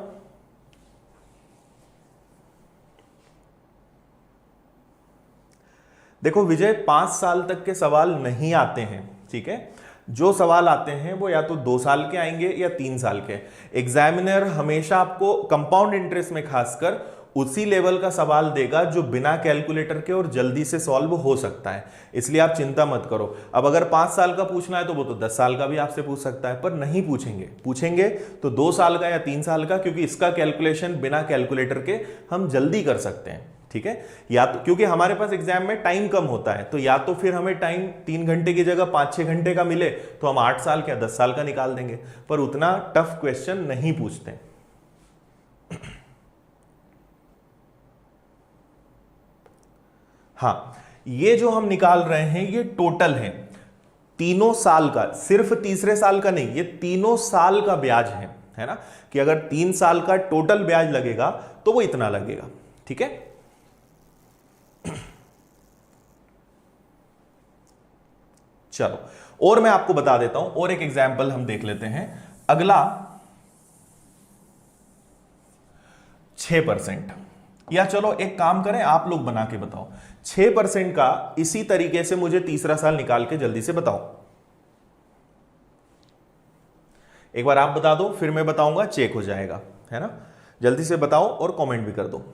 Speaker 1: देखो विजय 5 साल तक के सवाल नहीं आते हैं। ठीक है, जो सवाल आते हैं वो या तो 2 साल के आएंगे या 3 साल के। एग्जामिनर हमेशा आपको कंपाउंड इंटरेस्ट में खासकर उसी लेवल का सवाल देगा जो बिना कैलकुलेटर के और जल्दी से सॉल्व हो सकता है, इसलिए आप चिंता मत करो। अब अगर 5 साल का पूछना है तो वो तो 10 साल का भी आपसे पूछ सकता है, पर नहीं पूछेंगे। पूछेंगे तो 2 साल का या 3 साल का, क्योंकि इसका कैलकुलेशन बिना कैलकुलेटर के हम जल्दी कर सकते हैं। ठीक है, या तो क्योंकि हमारे पास एग्जाम में टाइम कम होता है, तो या तो फिर हमें टाइम 3 घंटे की जगह 5-6 घंटे का मिले तो हम 8 साल या 10 साल का निकाल देंगे, पर उतना टफ क्वेश्चन नहीं पूछते। हाँ, ये जो हम निकाल रहे हैं ये टोटल है तीनों साल का, सिर्फ तीसरे साल का नहीं, ये तीनों साल का ब्याज है ना, कि अगर 3 साल का टोटल ब्याज लगेगा तो वो इतना लगेगा। ठीक है, चलो और मैं आपको बता देता हूं, और एक एग्जाम्पल हम देख लेते हैं। अगला 6%, या चलो एक काम करें, आप लोग बना के बताओ 6% का। इसी तरीके से मुझे तीसरा साल निकाल के जल्दी से बताओ। एक बार आप बता दो, फिर मैं बताऊंगा, चेक हो जाएगा, है ना। जल्दी से बताओ और कमेंट भी कर दो।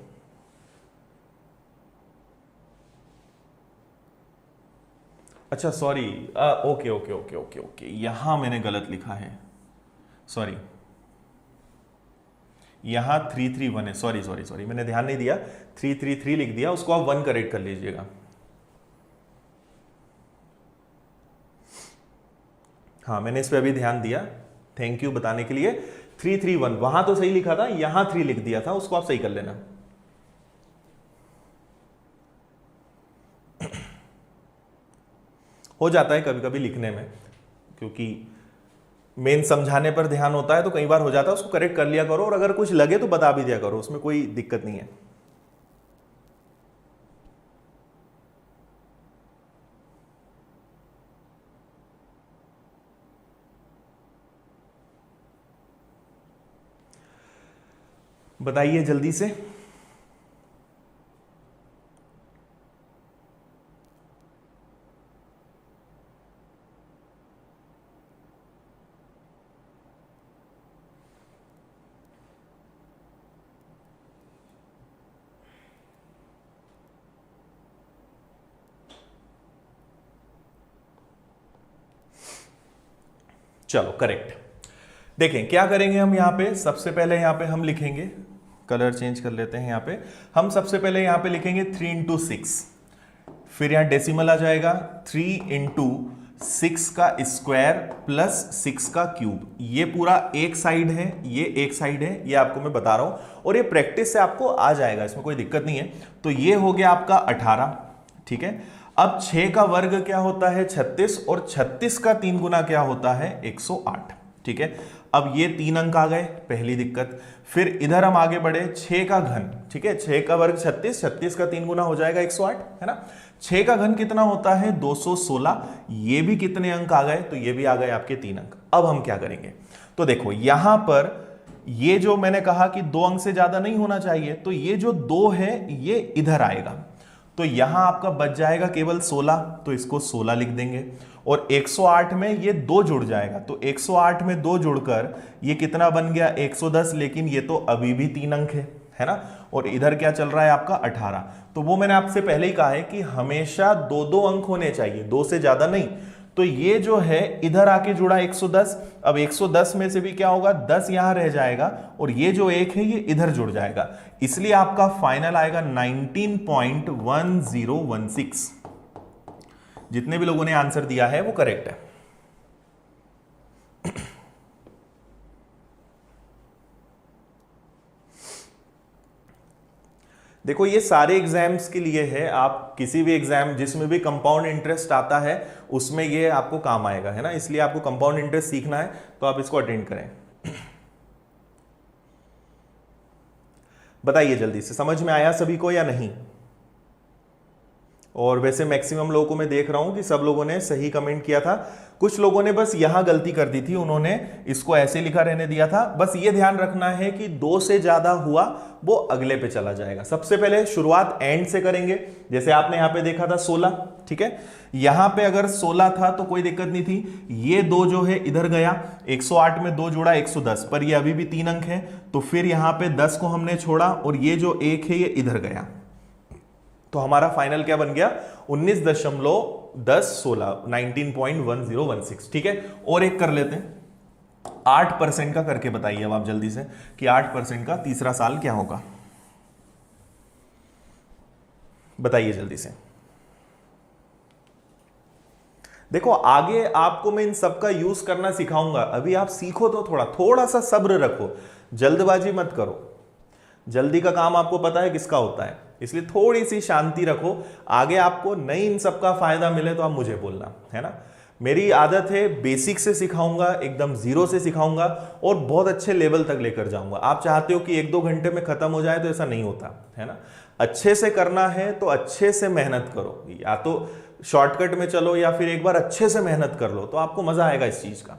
Speaker 1: अच्छा sorry, okay okay okay okay okay, यहां मैंने गलत लिखा है, सॉरी, यहां 331 है, सॉरी सॉरी सॉरी, मैंने ध्यान नहीं दिया, 333 लिख दिया, उसको आप 1 करेक्ट कर लीजिएगा। हाँ मैंने इस पे अभी ध्यान दिया, थैंक यू बताने के लिए। 331 वहां तो सही लिखा था, यहां 3 लिख दिया था, उसको आप सही कर लेना। हो जाता है कभी कभी लिखने में, क्योंकि मेन समझाने पर ध्यान होता है तो कई बार हो जाता है, उसको करेक्ट कर लिया करो, और अगर कुछ लगे तो बता भी दिया करो, उसमें कोई दिक्कत नहीं है। बताइए जल्दी से। चलो करेक्ट। देखें क्या करेंगे हम यहां पे, सबसे पहले यहां पे हम लिखेंगे, कलर चेंज कर लेते हैं, यहां पे हम सबसे पहले यहां पे लिखेंगे 3 इंटू 6, फिर यहां डेसिमल आ जाएगा 3 इंटू 6 का स्क्वायर प्लस 6 का क्यूब। ये पूरा एक साइड है, ये एक साइड है, ये आपको मैं बता रहा हूं, और ये प्रैक्टिस से आपको आ जाएगा, इसमें कोई दिक्कत नहीं है। तो ये हो गया आपका 18, ठीक है। अब 6 का वर्ग क्या होता है 36, और 36 का 3 गुना क्या होता है 108, ठीक है। अब ये 3 अंक आ गए, पहली दिक्कत। फिर इधर हम आगे बढ़े, 6 का घन, ठीक है, 6 का वर्ग 36, 36 का 3 गुना हो जाएगा 108, है ना। 6 का घन कितना होता है 216, ये भी कितने अंक आ गए, तो ये भी आ गए आपके 3 अंक। अब हम क्या करेंगे, तो देखो यहां पर ये जो मैंने कहा कि 2 अंक से ज्यादा नहीं होना चाहिए, तो ये जो 2 है ये इधर आएगा, तो यहां आपका बच जाएगा केवल 16, तो इसको 16 लिख देंगे, और 108 में ये 2 जुड़ जाएगा, तो 108 में 2 जुड़कर ये कितना बन गया 110, लेकिन ये तो अभी भी 3 अंक है ना। और इधर क्या चल रहा है आपका 18, तो वो मैंने आपसे पहले ही कहा है कि हमेशा 2-2 अंक होने चाहिए, 2 से ज्यादा नहीं। तो ये जो है इधर आके जुड़ा 110, अब 110 में से भी क्या होगा 10 यहां रह जाएगा, और ये जो 1 है ये इधर जुड़ जाएगा, इसलिए आपका फाइनल आएगा 19.1016। जितने भी लोगों ने आंसर दिया है वो करेक्ट है। देखो ये सारे एग्जाम्स के लिए है, आप किसी भी एग्जाम जिसमें भी कंपाउंड इंटरेस्ट आता है उसमें ये आपको काम आएगा, है ना। इसलिए आपको कंपाउंड इंटरेस्ट सीखना है तो आप इसको अटेंड करें। बताइए जल्दी से, समझ में आया सभी को या नहीं। और वैसे मैक्सिमम लोगों को मैं देख रहा हूं कि सब लोगों ने सही कमेंट किया था, कुछ लोगों ने बस यहां गलती कर दी थी, उन्होंने इसको ऐसे लिखा रहने दिया था। बस ये ध्यान रखना है कि 2 से ज्यादा हुआ वो अगले पे चला जाएगा। सबसे पहले शुरुआत एंड से करेंगे, जैसे आपने यहां पे देखा था 16, ठीक है। यहां पे अगर 16 था तो कोई दिक्कत नहीं थी, ये 2 जो है इधर गया, 108 में 2 जोड़ा 110, पर ये अभी भी 3 अंक है, तो फिर यहां पे 10 को हमने छोड़ा, और ये जो 1 है ये इधर गया, तो हमारा फाइनल क्या बन गया 19.1016, 19.1016, ठीक है। और एक कर लेते हैं, 8% का करके बताइए अब आप जल्दी से कि 8% का तीसरा साल क्या होगा, बताइए जल्दी से। देखो आगे आपको मैं इन सब का यूज करना सिखाऊंगा, अभी आप सीखो तो थोड़ा सा सब्र रखो, जल्दबाजी मत करो। जल्दी का काम आपको पता है किसका होता है, इसलिए थोड़ी सी शांति रखो। आगे आपको नहीं इन सब का फायदा मिले तो आप मुझे बोलना, है ना। मेरी आदत है बेसिक से सिखाऊंगा, एकदम जीरो से सिखाऊंगा, और बहुत अच्छे लेवल तक लेकर जाऊंगा। आप चाहते हो कि 1-2 घंटे में खत्म हो जाए, तो ऐसा नहीं होता, है ना। अच्छे से करना है तो अच्छे से मेहनत करो, या तो शॉर्टकट में चलो या फिर एक बार अच्छे से मेहनत कर लो, तो आपको मजा आएगा इस चीज का।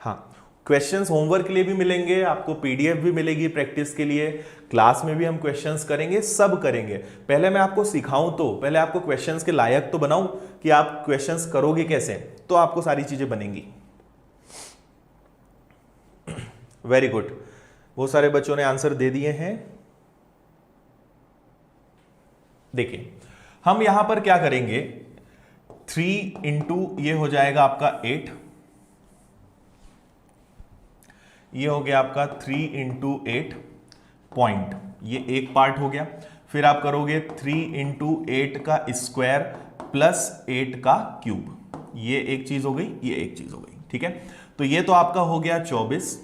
Speaker 1: हाँ, क्वेश्चंस होमवर्क के लिए भी मिलेंगे आपको, पीडीएफ भी मिलेगी प्रैक्टिस के लिए, क्लास में भी हम क्वेश्चंस करेंगे, सब करेंगे। पहले मैं आपको सिखाऊं तो पहले आपको क्वेश्चंस के लायक तो बनाऊं कि आप क्वेश्चंस करोगे कैसे, तो आपको सारी चीजें बनेंगी। वेरी गुड, बहुत सारे बच्चों ने आंसर दे दिए हैं। देखिए हम यहां पर क्या करेंगे, 3 इंटू ये हो जाएगा आपका 8, ये हो गया आपका 3 इंटू 8 पॉइंट, ये एक पार्ट हो गया। फिर आप करोगे 3 इंटू 8 का स्क्वायर प्लस 8 का क्यूब, ये एक चीज हो गई, ये एक चीज हो गई, ठीक है। तो ये तो आपका हो गया 24,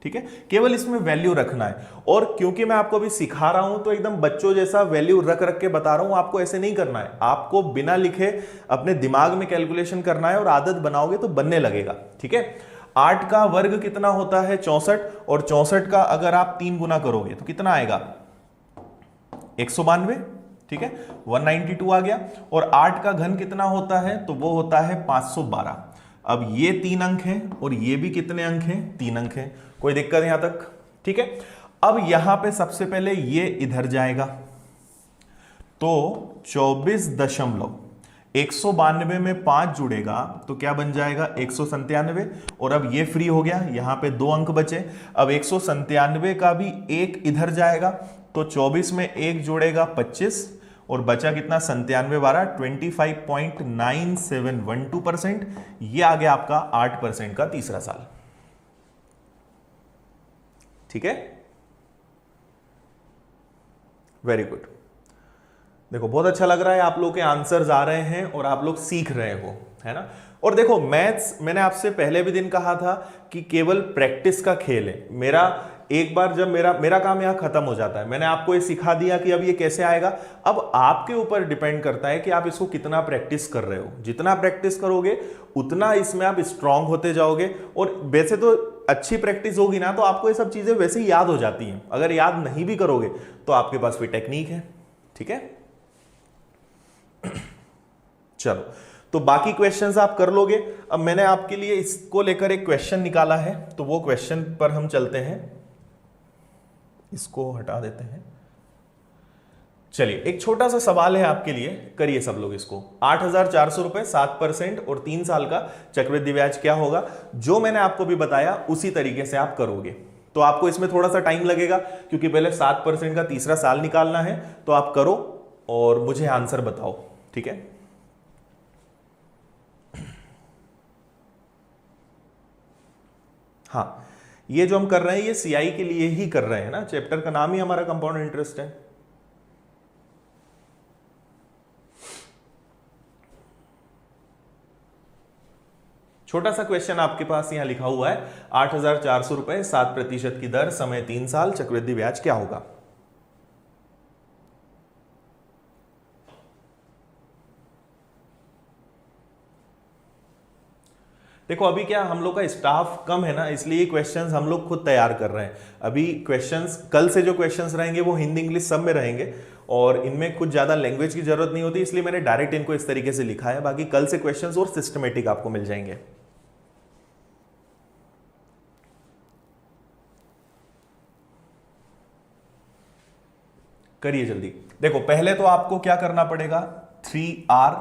Speaker 1: ठीक है। केवल इसमें वैल्यू रखना है, और क्योंकि मैं आपको अभी सिखा रहा हूं तो एकदम बच्चों जैसा वैल्यू रख रख के बता रहा हूं, आपको ऐसे नहीं करना है, आपको बिना लिखे अपने दिमाग में कैलकुलेशन करना है और आदत बनाओगे तो बनने लगेगा, ठीक है। 8 का वर्ग कितना होता है 64, और 64 का अगर आप 3 गुना करोगे तो कितना आएगा 192, ठीक है, 192 आ गया। और 8 का घन कितना होता है, तो वो होता है 512। अब ये 3 अंक हैं और ये भी कितने अंक हैं, 3 अंक हैं, कोई दिक्कत यहां तक, ठीक है। अब यहां पे सबसे पहले ये इधर जाएगा, तो 24.192 में 5 जुड़ेगा तो क्या बन जाएगा 197, और अब ये फ्री हो गया, यहां पे 2 अंक बचे। अब 197 का भी एक इधर जाएगा, तो 24 में 1 जोड़ेगा 25, और बचा कितना 97 12, 25.9712%। ये आ गया आपका 8% का तीसरा साल, ठीक है। वेरी गुड, देखो बहुत अच्छा लग रहा है, आप लोग के आंसर्स आ रहे हैं और आप लोग सीख रहे हो, है ना। और देखो मैथ्स, मैंने आपसे पहले भी दिन कहा था कि केवल प्रैक्टिस का खेल है। मेरा एक बार जब मेरा काम यहां खत्म हो जाता है, मैंने आपको ये सिखा दिया कि अब ये कैसे आएगा, अब आपके ऊपर डिपेंड करता है कि आप इसको कितना प्रैक्टिस कर रहे हो। जितना प्रैक्टिस करोगे उतना इसमें आप स्ट्रांग होते जाओगे, और वैसे तो अच्छी प्रैक्टिस होगी ना तो आपको ये सब चीजें वैसे ही याद हो जाती हैं। अगर याद नहीं भी करोगे तो आपके पास भी टेक्निक है, ठीक है। चलो, तो बाकी क्वेश्चंस आप कर लोगे। अब मैंने आपके लिए इसको लेकर एक क्वेश्चन निकाला है, तो वो क्वेश्चन पर हम चलते हैं, इसको हटा देते हैं। चलिए, एक छोटा सा सवाल है आपके लिए, करिए सब लोग इसको। 8,400 रुपए 7% और 3 साल का चक्रवृद्धि ब्याज क्या होगा, जो मैंने आपको भी बताया उसी तरीके से आप करोगे। तो आपको इसमें थोड़ा सा टाइम लगेगा क्योंकि पहले 7% का तीसरा साल निकालना है, तो आप करो और मुझे आंसर बताओ, ठीक है। हाँ, ये जो हम कर रहे हैं ये सीआई के लिए ही कर रहे हैं ना, चैप्टर का नाम ही हमारा कंपाउंड इंटरेस्ट है। छोटा सा क्वेश्चन आपके पास यहां लिखा हुआ है, 8,400 रुपए 7% की दर, समय 3 साल, चक्रवृद्धि ब्याज क्या होगा। देखो अभी क्या हम लोग का स्टाफ कम है ना, इसलिए क्वेश्चंस हम लोग खुद तैयार कर रहे हैं। अभी क्वेश्चंस कल से जो क्वेश्चंस रहेंगे वो हिंदी इंग्लिश सब में रहेंगे, और इनमें कुछ ज्यादा लैंग्वेज की जरूरत नहीं होती, इसलिए मैंने डायरेक्ट इनको इस तरीके से लिखा है। बाकी कल से क्वेश्चंस और सिस्टमेटिक आपको मिल जाएंगे। करिए जल्दी। देखो पहले तो आपको क्या करना पड़ेगा, 3r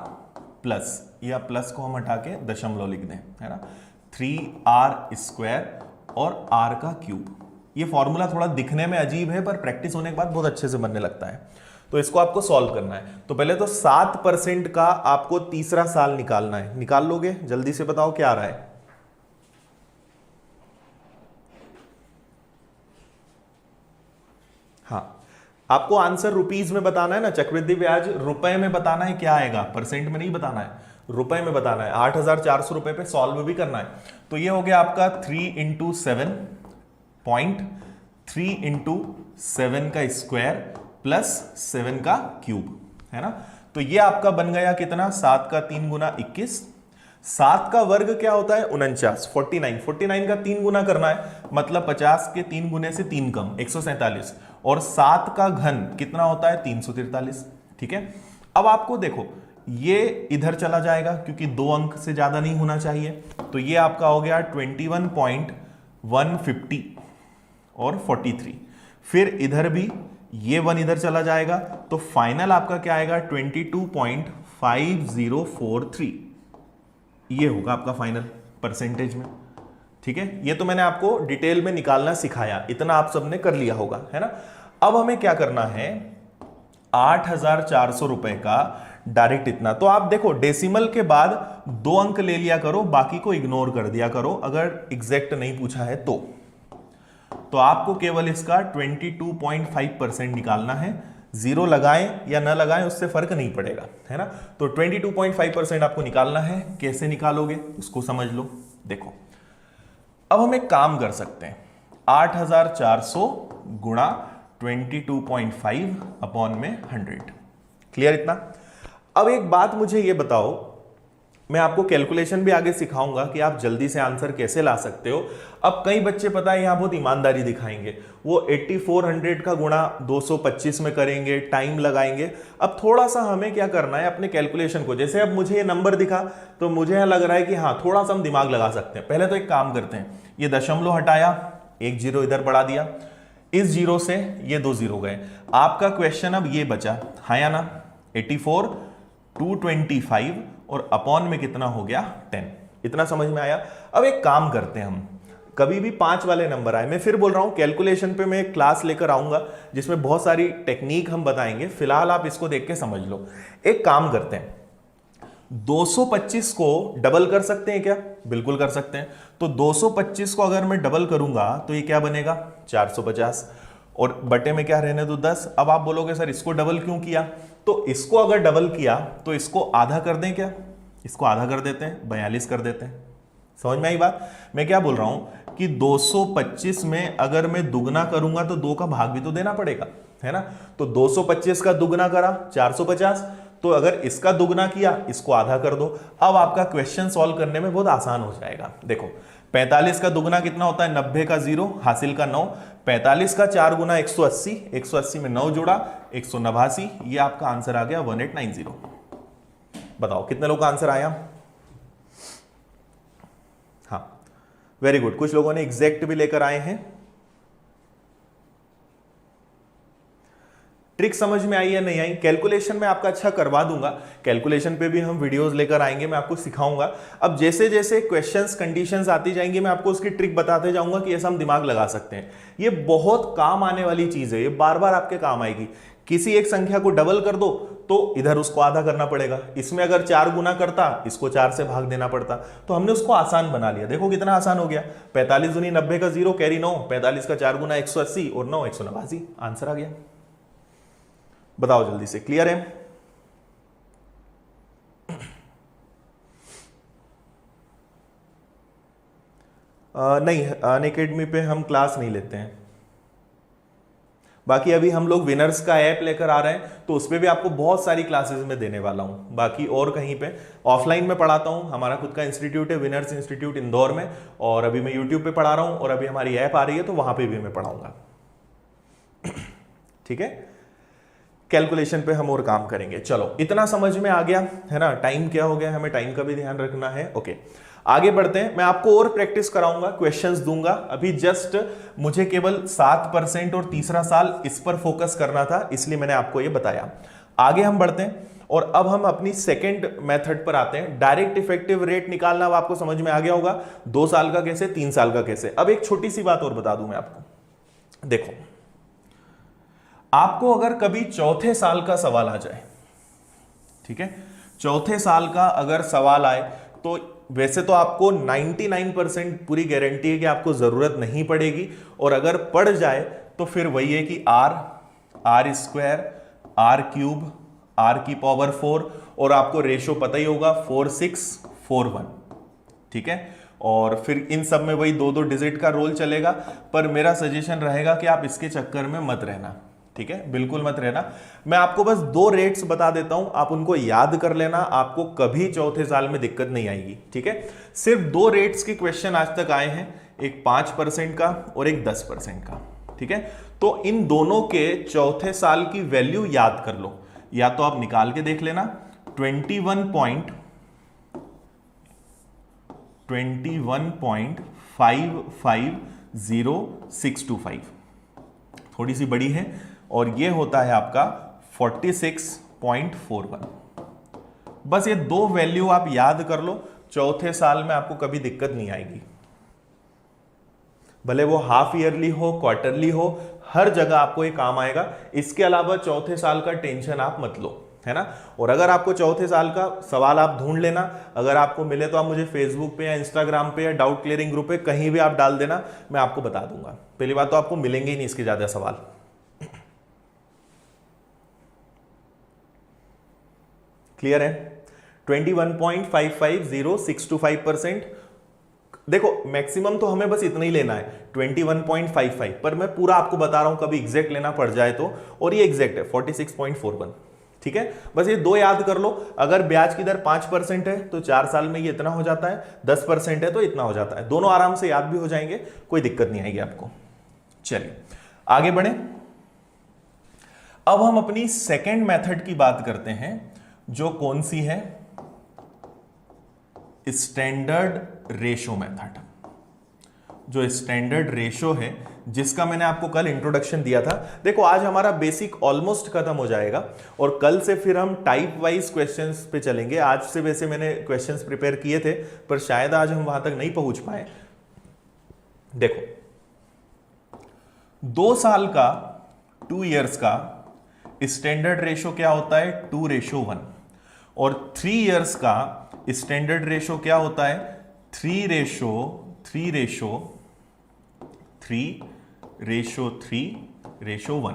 Speaker 1: प्लस, या प्लस को हम हटा के दशमलव लिख दें, है ना, 3r स्क्वायर और r का क्यूब। ये फॉर्मूला थोड़ा दिखने में अजीब है पर प्रैक्टिस होने के बाद बहुत अच्छे से बनने लगता है। तो इसको आपको सॉल्व करना है। तो पहले तो 7% का आपको तीसरा साल निकालना है, निकाल लोगे, जल्दी से बताओ क्या आ रहा है। हाँ, आपको आंसर रुपीज में बताना है ना, चक्रवृद्धि ब्याज रुपए में बताना है, क्या आएगा, परसेंट में नहीं बताना है, रुपए में बताना है। 8,400 रुपए पे सॉल्व भी करना है। तो ये हो गया आपका 3 इंटू 7 पॉइंट, 3 इंटू 7 का स्क्वायर प्लस 7 का क्यूब, है ना। तो ये आपका बन गया कितना, 7 का 3 गुना 21, 7 का वर्ग क्या होता है 49, 49, 49 का 3 गुना करना है, मतलब 50 के 3 गुने से 3 कम 147, और 7 का घन कितना होता है 343, ठीक है। अब आपको देखो ये इधर चला जाएगा क्योंकि 2 अंक से ज्यादा नहीं होना चाहिए, तो ये आपका हो गया 21.150 और 43, फिर इधर भी ये 1 इधर चला जाएगा, तो फाइनल आपका क्या आएगा 22.5043, ये होगा आपका फाइनल परसेंटेज में, ठीक है, ये तो मैंने आपको डिटेल में निकालना सिखाया, इतना आप सबने कर लिया होगा, है ना। अब हमें क्या करना है, 8,400 रुपए का डायरेक्ट इतना। तो आप देखो डेसिमल के बाद 2 अंक ले लिया करो, बाकी को इग्नोर कर दिया करो अगर एग्जैक्ट नहीं पूछा है तो आपको केवल इसका 22.5% निकालना है। जीरो लगाएं या ना लगाएं उससे फर्क नहीं पड़ेगा, है ना। तो 22.5% आपको निकालना है। कैसे निकालोगे उसको समझ लो। देखो अब हम एक काम कर सकते हैं, 8,400 गुणा 22.5 अपॉन में 100। क्लियर इतना। अब एक बात मुझे ये बताओ, मैं आपको कैलकुलेशन भी आगे सिखाऊंगा कि आप जल्दी से आंसर कैसे ला सकते हो। अब कई बच्चे पता है यहां बहुत ईमानदारी दिखाएंगे, वो 8400 का गुणा 225 में करेंगे, टाइम लगाएंगे। अब थोड़ा सा हमें क्या करना है अपने कैलकुलेशन को, जैसे अब मुझे ये नंबर दिखा तो मुझे यहां लग रहा है कि हाँ थोड़ा सा हम दिमाग लगा सकते हैं। पहले तो एक काम करते हैं, ये दशमलव हटाया, एक जीरो इधर बढ़ा दिया, इस जीरो से ये 2 जीरो गए। आपका क्वेश्चन अब ये बचा, हाँ या ना, 84 225 और अपॉन में कितना हो गया 10। इतना समझ में आया। अब एक काम करते हैं, हम कभी भी 5 वाले नंबर आए, मैं फिर बोल रहा हूं कैलकुलेशन पे मैं एक क्लास लेकर आऊंगा जिसमें बहुत सारी टेक्निक हम बताएंगे, फिलहाल आप इसको देख के समझ लो। एक काम करते हैं, 225 को डबल कर सकते हैं क्या? बिल्कुल कर सकते हैं। तो 225 को अगर मैं डबल करूंगा तो ये क्या बनेगा 450, और बटे में क्या रहने दो 10। अब आप बोलोगे सर इसको डबल क्यों किया, तो इसको अगर डबल किया तो इसको आधा कर दें क्या? इसको आधा कर देते हैं, 42 कर देते हैं। समझ में आई बात? मैं क्या बोल रहा हूं कि 225 में अगर मैं दुगना करूंगा तो 2 का भाग भी तो देना पड़ेगा, है ना। तो 225 का दुगना करा 450, तो अगर इसका दुगना किया इसको आधा कर दो। अब आपका क्वेश्चन सॉल्व करने में बहुत आसान हो जाएगा। देखो 45 का दुगना कितना होता है, 90 का 0 हासिल का 9, 45 का 4 गुना 180, 180 में 9 जोड़ा 189, ये आपका आंसर आ गया 1890। बताओ कितने लोग का आंसर आया? हाँ वेरी गुड, कुछ लोगों ने एग्जैक्ट भी लेकर आए हैं। ट्रिक समझ में आई या नहीं आई? कैलकुलेशन में आपका अच्छा करवा दूंगा, कैलकुलेशन पे भी हम वीडियोस लेकर आएंगे, मैं आपको सिखाऊंगा। अब जैसे जैसे क्वेश्चंस कंडीशंस आती जाएंगी मैं आपको उसकी ट्रिक बताते जाऊंगा कि ऐसा हम दिमाग लगा सकते हैं। ये बहुत काम आने वाली चीज है, ये बार बार आपके काम आएगी। किसी एक संख्या को डबल कर दो तो इधर उसको आधा करना पड़ेगा, इसमें अगर 4 गुना करता इसको 4 से भाग देना पड़ता, तो हमने उसको आसान बना लिया। देखो कितना आसान हो गया, 45 दूनी 90 का 0 कैरी 9, 45 का 4 गुना 180 और 9 189, आंसर आ गया। बताओ जल्दी से, क्लियर है? नहीं, अनअकैडमी पे हम क्लास नहीं लेते हैं। बाकी अभी हम लोग विनर्स का ऐप लेकर आ रहे हैं, तो उस पर भी आपको बहुत सारी क्लासेस में देने वाला हूं। बाकी और कहीं पे ऑफलाइन में पढ़ाता हूं, हमारा खुद का इंस्टीट्यूट है विनर्स इंस्टीट्यूट इंदौर में, और अभी मैं यूट्यूब पे पढ़ा रहा हूं, और अभी हमारी ऐप आ रही है तो वहां पे भी मैं पढ़ाऊंगा। ठीक है, कैलकुलेशन पे हम और काम करेंगे। चलो इतना समझ में आ गया है ना। टाइम क्या हो गया, हमें टाइम का भी ध्यान रखना है। ओके आगे बढ़ते हैं, मैं आपको और प्रैक्टिस कराऊंगा, क्वेश्चंस दूंगा। अभी जस्ट मुझे केवल 7% और तीसरा साल इस पर फोकस करना था, इसलिए मैंने आपको ये बताया। आगे हम बढ़ते हैं और अब हम अपनी सेकंड मेथड पर आते हैं। डायरेक्ट इफेक्टिव रेट निकालना अब आपको समझ में आ गया होगा, 2 साल का कैसे, 3 साल का कैसे। अब एक छोटी सी बात और बता दूं मैं आपको। देखो आपको अगर कभी चौथे साल का सवाल आ जाए, ठीक है, चौथे साल का अगर सवाल आए तो वैसे तो आपको 99% पूरी गारंटी है कि आपको जरूरत नहीं पड़ेगी, और अगर पड़ जाए तो फिर वही है कि R square, R cube, R की पावर 4, और आपको रेशो पता ही होगा 4 6 4 1, ठीक है। और फिर इन सब में वही 2-2 डिजिट का रोल चलेगा, पर मेरा सजेशन रहेगा कि आप इसके चक्कर में मत रहना, ठीक है, बिल्कुल मत रहना। मैं आपको बस 2 रेट्स बता देता हूं, आप उनको याद कर लेना, आपको कभी चौथे साल में दिक्कत नहीं आएगी, ठीक है। सिर्फ 2 रेट्स के क्वेश्चन आज तक आए हैं, एक 5% का और एक 10% का, ठीक है। तो इन दोनों के चौथे साल की वैल्यू याद कर लो, या तो आप निकाल के देख लेना। 21.550625, थोड़ी सी बड़ी है, और ये होता है आपका 46.41। बस ये 2 वैल्यू आप याद कर लो, चौथे साल में आपको कभी दिक्कत नहीं आएगी। भले वो हाफ ईयरली हो, क्वार्टरली हो, हर जगह आपको ये काम आएगा। इसके अलावा चौथे साल का टेंशन आप मत लो, है ना। और अगर आपको चौथे साल का सवाल आप ढूंढ लेना, अगर आपको मिले तो आप मुझे फेसबुक पे या इंस्टाग्राम पे या डाउट क्लियरिंग ग्रुप पे कहीं भी आप डाल देना, मैं आपको बता दूंगा। पहली बात तो आपको मिलेंगे ही नहीं इसके ज्यादा सवाल। क्लियर है। 21.550625%। देखो मैक्सिमम तो हमें बस इतना ही लेना है 21.55, पर मैं पूरा आपको बता रहा हूं, कभी एग्जैक्ट लेना पड़ जाए तो। और ये एग्जैक्ट है 46.41, ठीक है। बस ये दो याद कर लो। अगर ब्याज की दर 5% है तो 4 साल में ये इतना हो जाता है, 10% है तो इतना हो जाता है। दोनों आराम से याद भी हो जाएंगे, कोई दिक्कत नहीं आएगी आपको। चलिए आगे बढ़े। अब हम अपनी सेकेंड मेथड की बात करते हैं, जो कौन सी है, स्टैंडर्ड रेशो मेथड। जो स्टैंडर्ड रेशो है, जिसका मैंने आपको कल इंट्रोडक्शन दिया था। देखो आज हमारा बेसिक ऑलमोस्ट खत्म हो जाएगा और कल से फिर हम टाइप वाइज क्वेश्चंस पे चलेंगे। आज से वैसे मैंने क्वेश्चंस प्रिपेयर किए थे, पर शायद आज हम वहां तक नहीं पहुंच पाए। देखो 2 साल का, 2 इयर्स का स्टैंडर्ड रेशो क्या होता है, 2:1। और 3 इयर्स का स्टैंडर्ड रेशो क्या होता है, 3:3:1।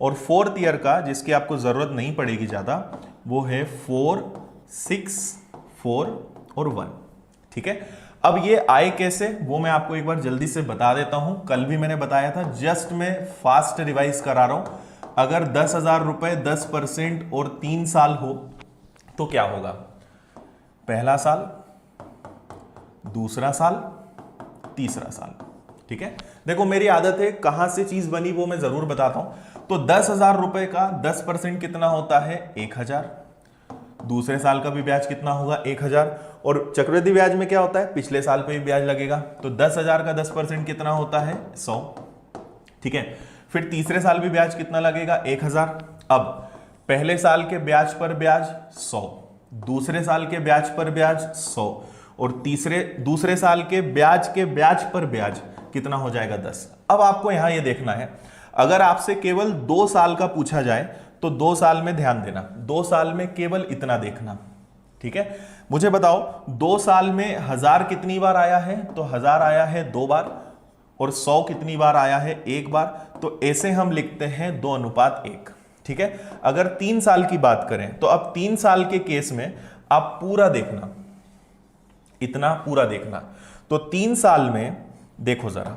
Speaker 1: और 4th ईयर का, जिसकी आपको जरूरत नहीं पड़ेगी ज्यादा, वो है 4, 6, 4 और 1, ठीक है। अब ये आए कैसे, वो मैं आपको एक बार जल्दी से बता देता हूं। कल भी मैंने बताया था, जस्ट मैं फास्ट रिवाइज करा रहा हूं। अगर 10,000 रुपए 10% और 3 साल हो तो क्या होगा, पहला साल, दूसरा साल, तीसरा साल, ठीक है। देखो मेरी आदत है, कहां से चीज बनी वो मैं जरूर बताता हूं। तो 10,000 रुपए का 10% कितना होता है, 1,000। दूसरे साल का भी ब्याज कितना होगा, 1,000। और चक्रवृद्धि ब्याज में क्या होता है, पिछले साल पे भी ब्याज लगेगा। तो 10,000 का 10% कितना होता है, 100, ठीक है। फिर तीसरे साल भी ब्याज कितना लगेगा, 1,000। अब पहले साल के ब्याज पर ब्याज 100, दूसरे साल के ब्याज पर ब्याज 100, और दूसरे साल के ब्याज पर ब्याज कितना हो जाएगा, 10। अब आपको यहां ये देखना है, अगर आपसे केवल 2 साल का पूछा जाए तो 2 साल में ध्यान देना, 2 साल में केवल इतना देखना, ठीक है। मुझे बताओ 2 साल में 1000 कितनी बार आया है, तो 1000 आया है 2 बार, और 100 कितनी बार आया है, 1 बार। तो ऐसे हम लिखते हैं 2:1, ठीक है। अगर 3 साल की बात करें तो अब 3 साल के केस में आप पूरा देखना, इतना पूरा देखना। तो 3 साल में देखो जरा,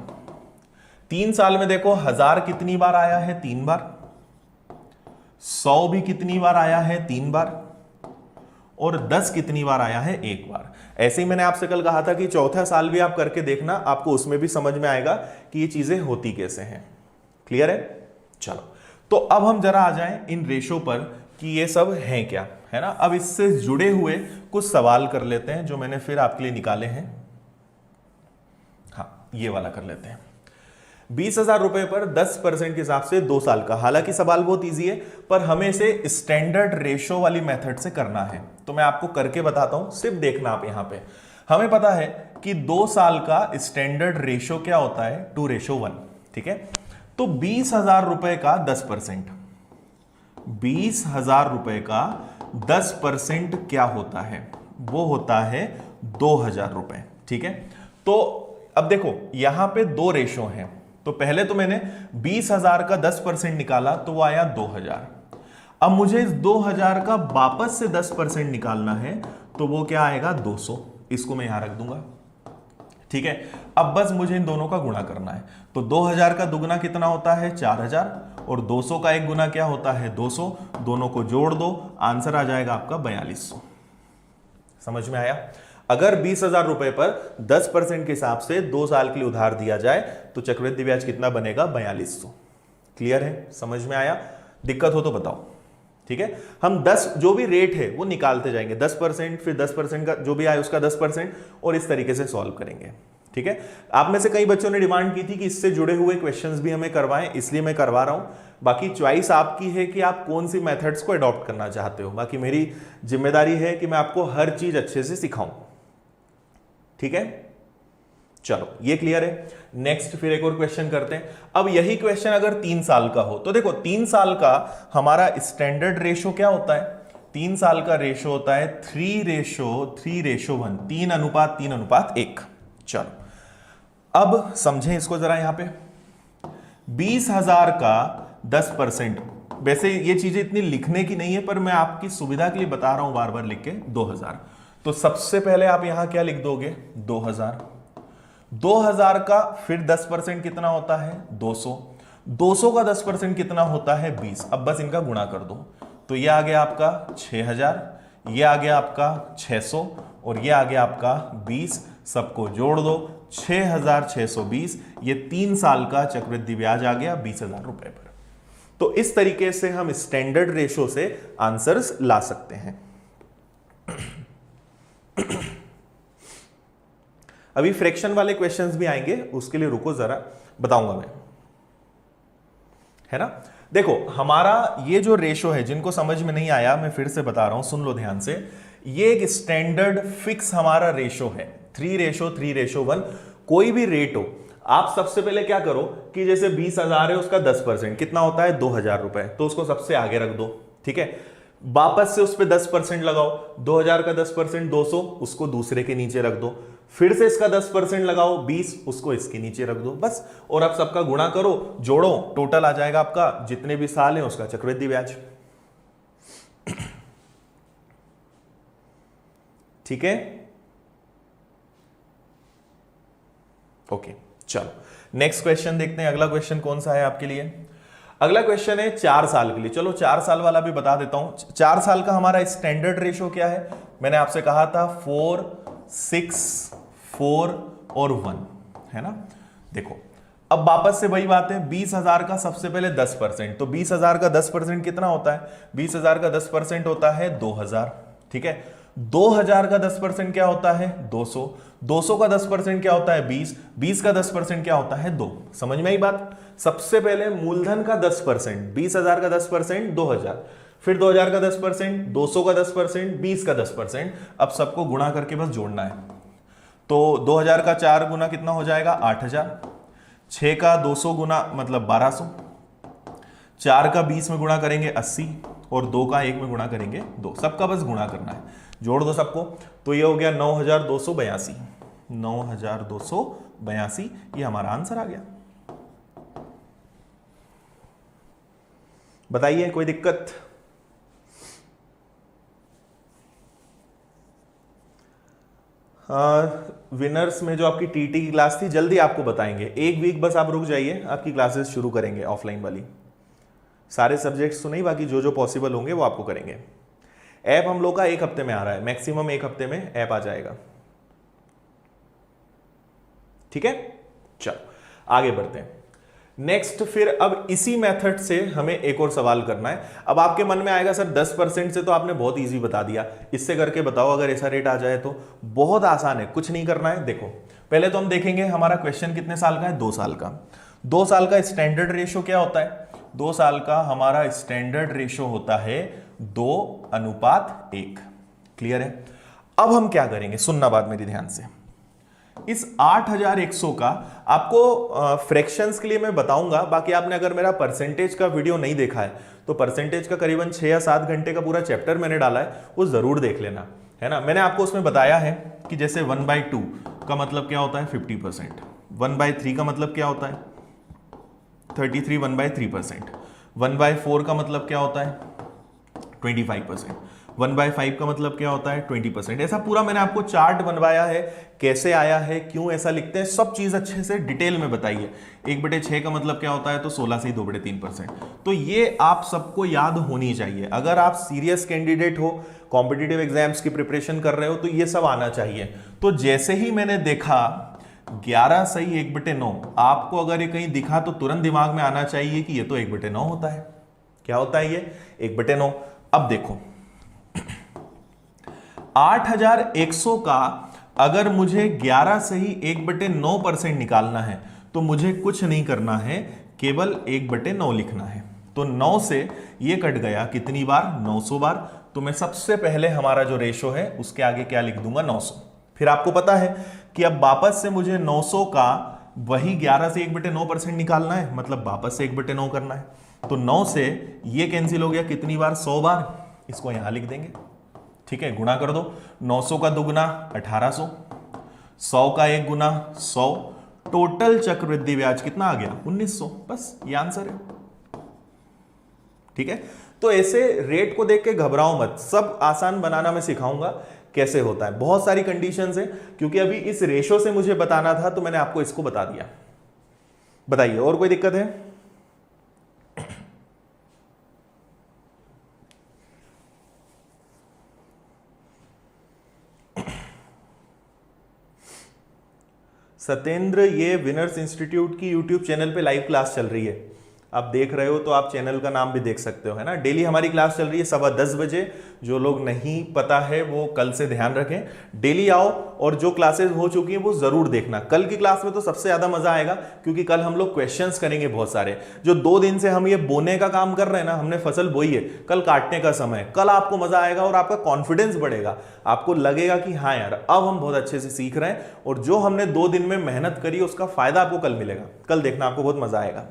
Speaker 1: 3 साल में देखो 1000 कितनी बार आया है, 3 बार। 100 भी कितनी बार आया है, 3 बार। और 10 कितनी बार आया है, 1 बार। ऐसे ही मैंने आपसे कल कहा था कि चौथा साल भी आप करके देखना, आपको उसमें भी समझ में आएगा कि ये चीजें होती कैसे हैं। क्लियर है। चलो तो अब हम जरा आ जाएं इन रेशो पर कि ये सब हैं क्या, है ना। अब इससे जुड़े हुए कुछ सवाल कर लेते हैं जो मैंने फिर आपके लिए निकाले हैं। हाँ ये वाला कर लेते हैं। 20,000 रुपए पर 10% के हिसाब से 2 साल का। हालांकि सवाल बहुत इजी है, पर हमें इसे स्टैंडर्ड रेशो वाली मेथड से करना है, तो मैं आपको करके बताता हूं, सिर्फ देखना आप यहां पे। हमें पता है कि 2 साल का स्टैंडर्ड रेशो क्या होता है, 2:1, ठीक है। तो 20,000 रुपए का 10%, 20,000 रुपए का 10% क्या होता है, वो होता है 2,000 रुपए, ठीक है। तो अब देखो यहां पे 2 रेशो हैं, तो पहले तो मैंने 20,000 का 10% निकाला तो वो आया 2,000। अब मुझे इस 2,000 का वापस से 10% निकालना है, तो वो क्या आएगा, 200। इसको मैं यहां रख दूंगा, ठीक है। अब बस मुझे इन दोनों का गुणा करना है। तो 2,000 का दुगुना कितना होता है, 4,000, और 200 का एक गुना क्या होता है, 200। दोनों को जोड़ दो, आंसर आ जाएगा आपका 4,200। समझ में आया। अगर 20,000 रुपए पर 10% के हिसाब से 2 साल के लिए उधार दिया जाए तो चक्रवृद्धि ब्याज कितना बनेगा, 4,200। क्लियर है, समझ में आया। दिक्कत हो तो बताओ, ठीक है। हम 10 जो भी रेट है वो निकालते जाएंगे, 10%, फिर 10% का जो भी आए उसका 10%, और इस तरीके से सॉल्व करेंगे, ठीक है। आप में से कई बच्चों ने डिमांड की थी कि इससे जुड़े हुए क्वेश्चंस भी हमें करवाएं, इसलिए मैं करवा रहा हूं। बाकी चॉइस आपकी है कि आप कौन सी मेथड्स को अडॉप्ट करना चाहते हो। बाकी मेरी जिम्मेदारी है कि मैं आपको हर चीज अच्छे से सिखाऊं, ठीक है। चलो ये क्लियर है। नेक्स्ट फिर एक और क्वेश्चन करते हैं। अब यही क्वेश्चन अगर 3 साल का हो तो देखो 3 साल का हमारा स्टैंडर्ड रेशो क्या होता है? 3 साल का रेशो होता है 3:1, 3:1। चलो अब समझें इसको जरा। यहां पे 20,000 का 10%, वैसे ये चीजें इतनी लिखने की नहीं है पर मैं आपकी सुविधा के लिए बता रहा हूं बार बार लिख के। 2000, तो सबसे पहले आप यहां क्या लिख दोगे? 2000। 2000 का फिर 10% कितना होता है? 200। 200 का 10% कितना होता है? 20। अब बस इनका गुणा कर दो, तो ये आ गया आपका 6000, ये आ गया आपका 600 और ये आ गया आपका 20। सबको जोड़ दो, 6620। ये 3 साल का चक्रवृद्धि ब्याज आ गया 20,000 रुपए पर। तो इस तरीके से हम स्टैंडर्ड रेशो से आंसर्स ला सकते हैं। अभी फ्रैक्शन वाले क्वेश्चंस भी आएंगे, उसके लिए रुको जरा, बताऊंगा मैं, है ना। देखो हमारा ये जो रेशो है, जिनको समझ में नहीं आया मैं फिर से बता रहा हूं, सुन लो ध्यान से। ये एक स्टैंडर्ड फिक्स हमारा रेशो है, 3:1। कोई भी रेट हो, आप सबसे पहले क्या करो कि जैसे 20,000 है, उसका 10% कितना होता है? 2,000 रुपए, तो उसको सबसे आगे रख दो, ठीक है। वापस से उस पर 10% लगाओ, 2,000 का 10% 200, उसको दूसरे के नीचे रख दो। फिर से इसका 10% लगाओ 20, उसको इसके नीचे रख दो, बस। और आप सबका गुणा करो, जोड़ो, टोटल आ जाएगा आपका जितने भी साल है उसका चक्रवृद्धि ब्याज। ठीक है, ओके। चलो नेक्स्ट क्वेश्चन देखते हैं। अगला क्वेश्चन कौन सा है आपके लिए? अगला क्वेश्चन है 4 साल के लिए। चलो 4 साल वाला भी बता देता हूं। 4 साल का हमारा स्टैंडर्ड रेशो क्या है? मैंने आपसे कहा था 4, 6, 4 और 1, है ना। देखो अब वापस से वही बात है, 20,000 का सबसे पहले 10%, तो 20,000 का 10% कितना होता है? 20,000 का 10% होता है 2,000, ठीक है। 2,000 का 10% क्या होता है? 200। 200 का 10% क्या होता है? 20। 20 का 10% क्या होता है? 2। समझ में आई बात? सबसे पहले मूलधन का 10%, 20,000 का 10% 2,000, फिर 2,000 का 10%, 200 का 10%, 20 का 10%। अब सबको गुणा करके बस जोड़ना है। तो 2,000 का 4 गुना कितना हो जाएगा? 8,000। 6 का 200 गुना मतलब 1,200। 4 का 20 में गुणा करेंगे 80 और 2 का 1 में गुणा करेंगे 2। सबका बस गुणा करना है, जोड़ दो सबको, तो ये हो गया 9,282। 9,282, ये हमारा आंसर आ गया। बताइए कोई दिक्कत? विनर्स में जो आपकी टीटी की क्लास थी, जल्दी आपको बताएंगे। 1 वीक बस आप रुक जाइए, आपकी क्लासेस शुरू करेंगे ऑफलाइन वाली। सारे सब्जेक्ट्स तो नहीं, बाकी जो जो पॉसिबल होंगे वो आपको करेंगे। ऐप हम लोग का 1 हफ्ते में आ रहा है, मैक्सिमम 1 हफ्ते में ऐप आ जाएगा, ठीक है। चलो आगे बढ़ते हैं। नेक्स्ट फिर अब इसी मेथड से हमें एक और सवाल करना है। अब आपके मन में आएगा सर 10% से तो आपने बहुत इजी बता दिया, इससे करके बताओ अगर ऐसा रेट आ जाए तो। बहुत आसान है, कुछ नहीं करना है। देखो पहले तो हम देखेंगे हमारा क्वेश्चन कितने साल का है? 2 साल का। 2 साल का स्टैंडर्ड रेशो क्या होता है? 2 साल का हमारा स्टैंडर्ड रेशो होता है 2:1। क्लियर है? अब हम क्या करेंगे, सुनना बात मेरी ध्यान से। इस 8,100 का आपको फ्रैक्शंस के लिए मैं बताऊंगा, बाकी आपने अगर मेरा परसेंटेज का वीडियो नहीं देखा है तो परसेंटेज का करीबन 6 या 7 घंटे का पूरा चैप्टर मैंने डाला है, वो जरूर देख लेना, है ना। मैंने आपको उसमें बताया है कि जैसे 1/2 का मतलब क्या होता है? 50%। 1/3 का मतलब क्या होता है? 33 1/3%। 1/4 का मतलब क्या होता है? 25%। 1/5 का मतलब क्या होता है? 20%। ऐसा पूरा मैंने आपको चार्ट बनवाया है, कैसे आया है, क्यों ऐसा लिखते हैं, सब चीज अच्छे से डिटेल में बताइए। 1/6 का मतलब क्या होता है? तो 16 से ही 2/3%। तो ये आप सबको याद होनी चाहिए। अगर आप सीरियस कैंडिडेट हो, कॉम्पिटिटिव एग्जाम्स की प्रिपरेशन कर रहे हो, तो ये सब आना चाहिए। तो जैसे ही मैंने देखा 11 सही 1/9, आपको अगर ये कहीं दिखा तो तुरंत दिमाग में आना चाहिए कि ये तो 1/9 होता है। क्या होता है ये? 1/9। अब देखो 8,100 का अगर मुझे 11 सही 1/9% निकालना है तो मुझे कुछ नहीं करना है, केवल 1/9 लिखना है। तो 9 से ये कट गया कितनी बार? 900 बार। तो मैं सबसे पहले हमारा जो रेशो है उसके आगे क्या लिख दूंगा? 900। फिर आपको पता है कि अब वापस से मुझे 900 का वही 11 से 1/9% निकालना है, मतलब वापस से 1/9 करना है। तो 9 से ये कैंसिल हो गया कितनी बार, 100 बार। इसको यहां लिख देंगे, ठीक है, गुणा कर दो। 900 का दुगुना 1800, 100 का एक गुना 100, टोटल चक्रवृद्धि ब्याज कितना आ गया, 1900। बस ये आंसर है, ठीक है। तो ऐसे रेट को देख के घबराओ मत, सब आसान बनाना मैं सिखाऊंगा कैसे होता है। बहुत सारी कंडीशंस है, क्योंकि अभी इस रेशो से मुझे बताना था तो मैंने आपको इसको बता दिया। बताइए और कोई दिक्कत है? सत्येंद्र, ये विनर्स इंस्टीट्यूट की यूट्यूब चैनल पे लाइव क्लास चल रही है, आप देख रहे हो तो आप चैनल का नाम भी देख सकते हो, है ना। डेली हमारी क्लास चल रही है 10:15 बजे। जो लोग नहीं पता है वो कल से ध्यान रखें, डेली आओ और जो क्लासेस हो चुकी हैं वो जरूर देखना। कल की क्लास में तो सबसे ज्यादा मजा आएगा, क्योंकि कल हम लोग क्वेश्चंस करेंगे बहुत सारे। जो 2 दिन से हम ये बोने का काम कर रहे हैं ना, हमने फसल बोई है, कल काटने का समय है। कल आपको मजा आएगा और आपका कॉन्फिडेंस बढ़ेगा, आपको लगेगा कि हाँ यार अब हम बहुत अच्छे से सीख रहे हैं, और जो हमने 2 दिन में मेहनत करी उसका फायदा आपको कल मिलेगा। कल देखना, आपको बहुत मजा आएगा।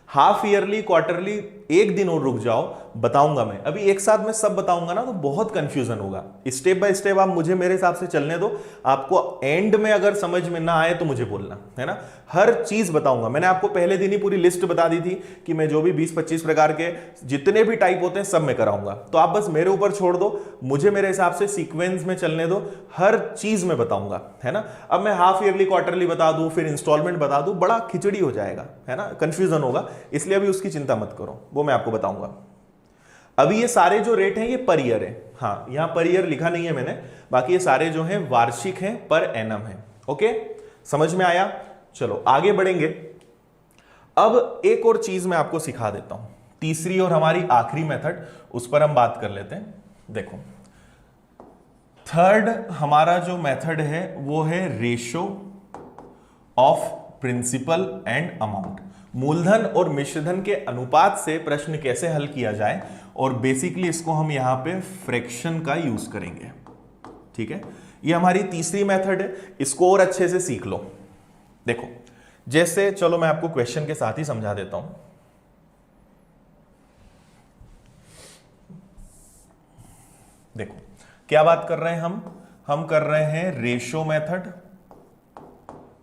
Speaker 1: हाफ ईयरली, क्वार्टरली, एक दिन और रुक जाओ, बताऊंगा मैं। अभी एक साथ में सब बताऊंगा ना तो बहुत कंफ्यूजन होगा। स्टेप बाय स्टेप आप मुझे मेरे हिसाब से चलने दो। आपको एंड में अगर समझ में ना आए तो मुझे बोलना, है ना। हर चीज बताऊंगा। मैंने आपको पहले दिन ही पूरी लिस्ट बता दी थी कि मैं जो भी 20-25 प्रकार के जितने भी टाइप होते हैं सब मैं कराऊंगा। तो आप बस मेरे ऊपर छोड़ दो, मुझे मेरे हिसाब से सीक्वेंस में चलने दो, हर चीज में बताऊंगा, है ना। अब मैं हाफ ईयरली, क्वार्टरली बता दूं, फिर इंस्टॉलमेंट बता दूं, बड़ा खिचड़ी हो जाएगा, है ना, कंफ्यूजन होगा। इसलिए अभी उसकी चिंता मत करो, वो मैं आपको बताऊंगा। अभी ये सारे जो रेट हैं ये पर ईयर है, हाँ यहां पर ईयर लिखा नहीं है मैंने, बाकी ये सारे जो हैं वार्षिक हैं, पर एनम है। ओके, समझ में आया? चलो आगे बढ़ेंगे। अब एक और चीज मैं आपको सिखा देता हूं, तीसरी और हमारी आखिरी मेथड, उस पर हम बात कर लेते हैं। देखो, थर्ड हमारा जो मेथड है वो है ratio of principal and amount. मूलधन और मिश्रधन के अनुपात से प्रश्न कैसे हल किया जाए, और बेसिकली इसको हम यहां पे फ्रैक्शन का यूज करेंगे, ठीक है। ये हमारी तीसरी मेथड है, इसको और अच्छे से सीख लो। देखो, जैसे चलो मैं आपको क्वेश्चन के साथ ही समझा देता हूं। देखो क्या बात कर रहे हैं हम कर रहे हैं रेशो मेथड,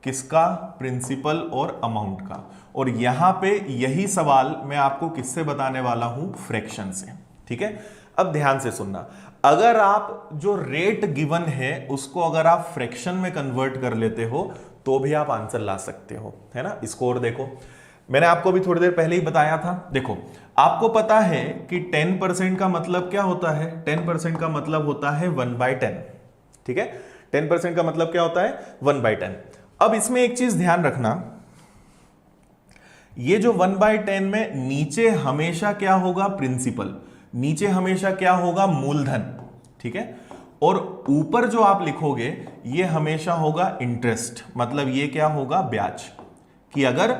Speaker 1: किसका, प्रिंसिपल और अमाउंट का। और यहां पे यही सवाल मैं आपको किससे बताने वाला हूं, फ्रैक्शन से, ठीक है। अब ध्यान से सुनना, अगर आप जो रेट गिवन है उसको अगर आप फ्रैक्शन में कन्वर्ट कर लेते हो तो भी आप आंसर ला सकते हो, है ना। स्कोर देखो, मैंने आपको अभी थोड़ी देर पहले ही बताया था। देखो, आपको पता है कि 10% का मतलब क्या होता है, 10% का मतलब होता है 1/10, ठीक है। 10% का मतलब क्या होता है, 1/10। अब इसमें एक चीज ध्यान रखना, ये जो 1/10 में नीचे हमेशा क्या होगा, प्रिंसिपल, नीचे हमेशा क्या होगा, मूलधन, ठीक है। और ऊपर जो आप लिखोगे ये हमेशा होगा इंटरेस्ट, मतलब ये क्या होगा, ब्याज। कि अगर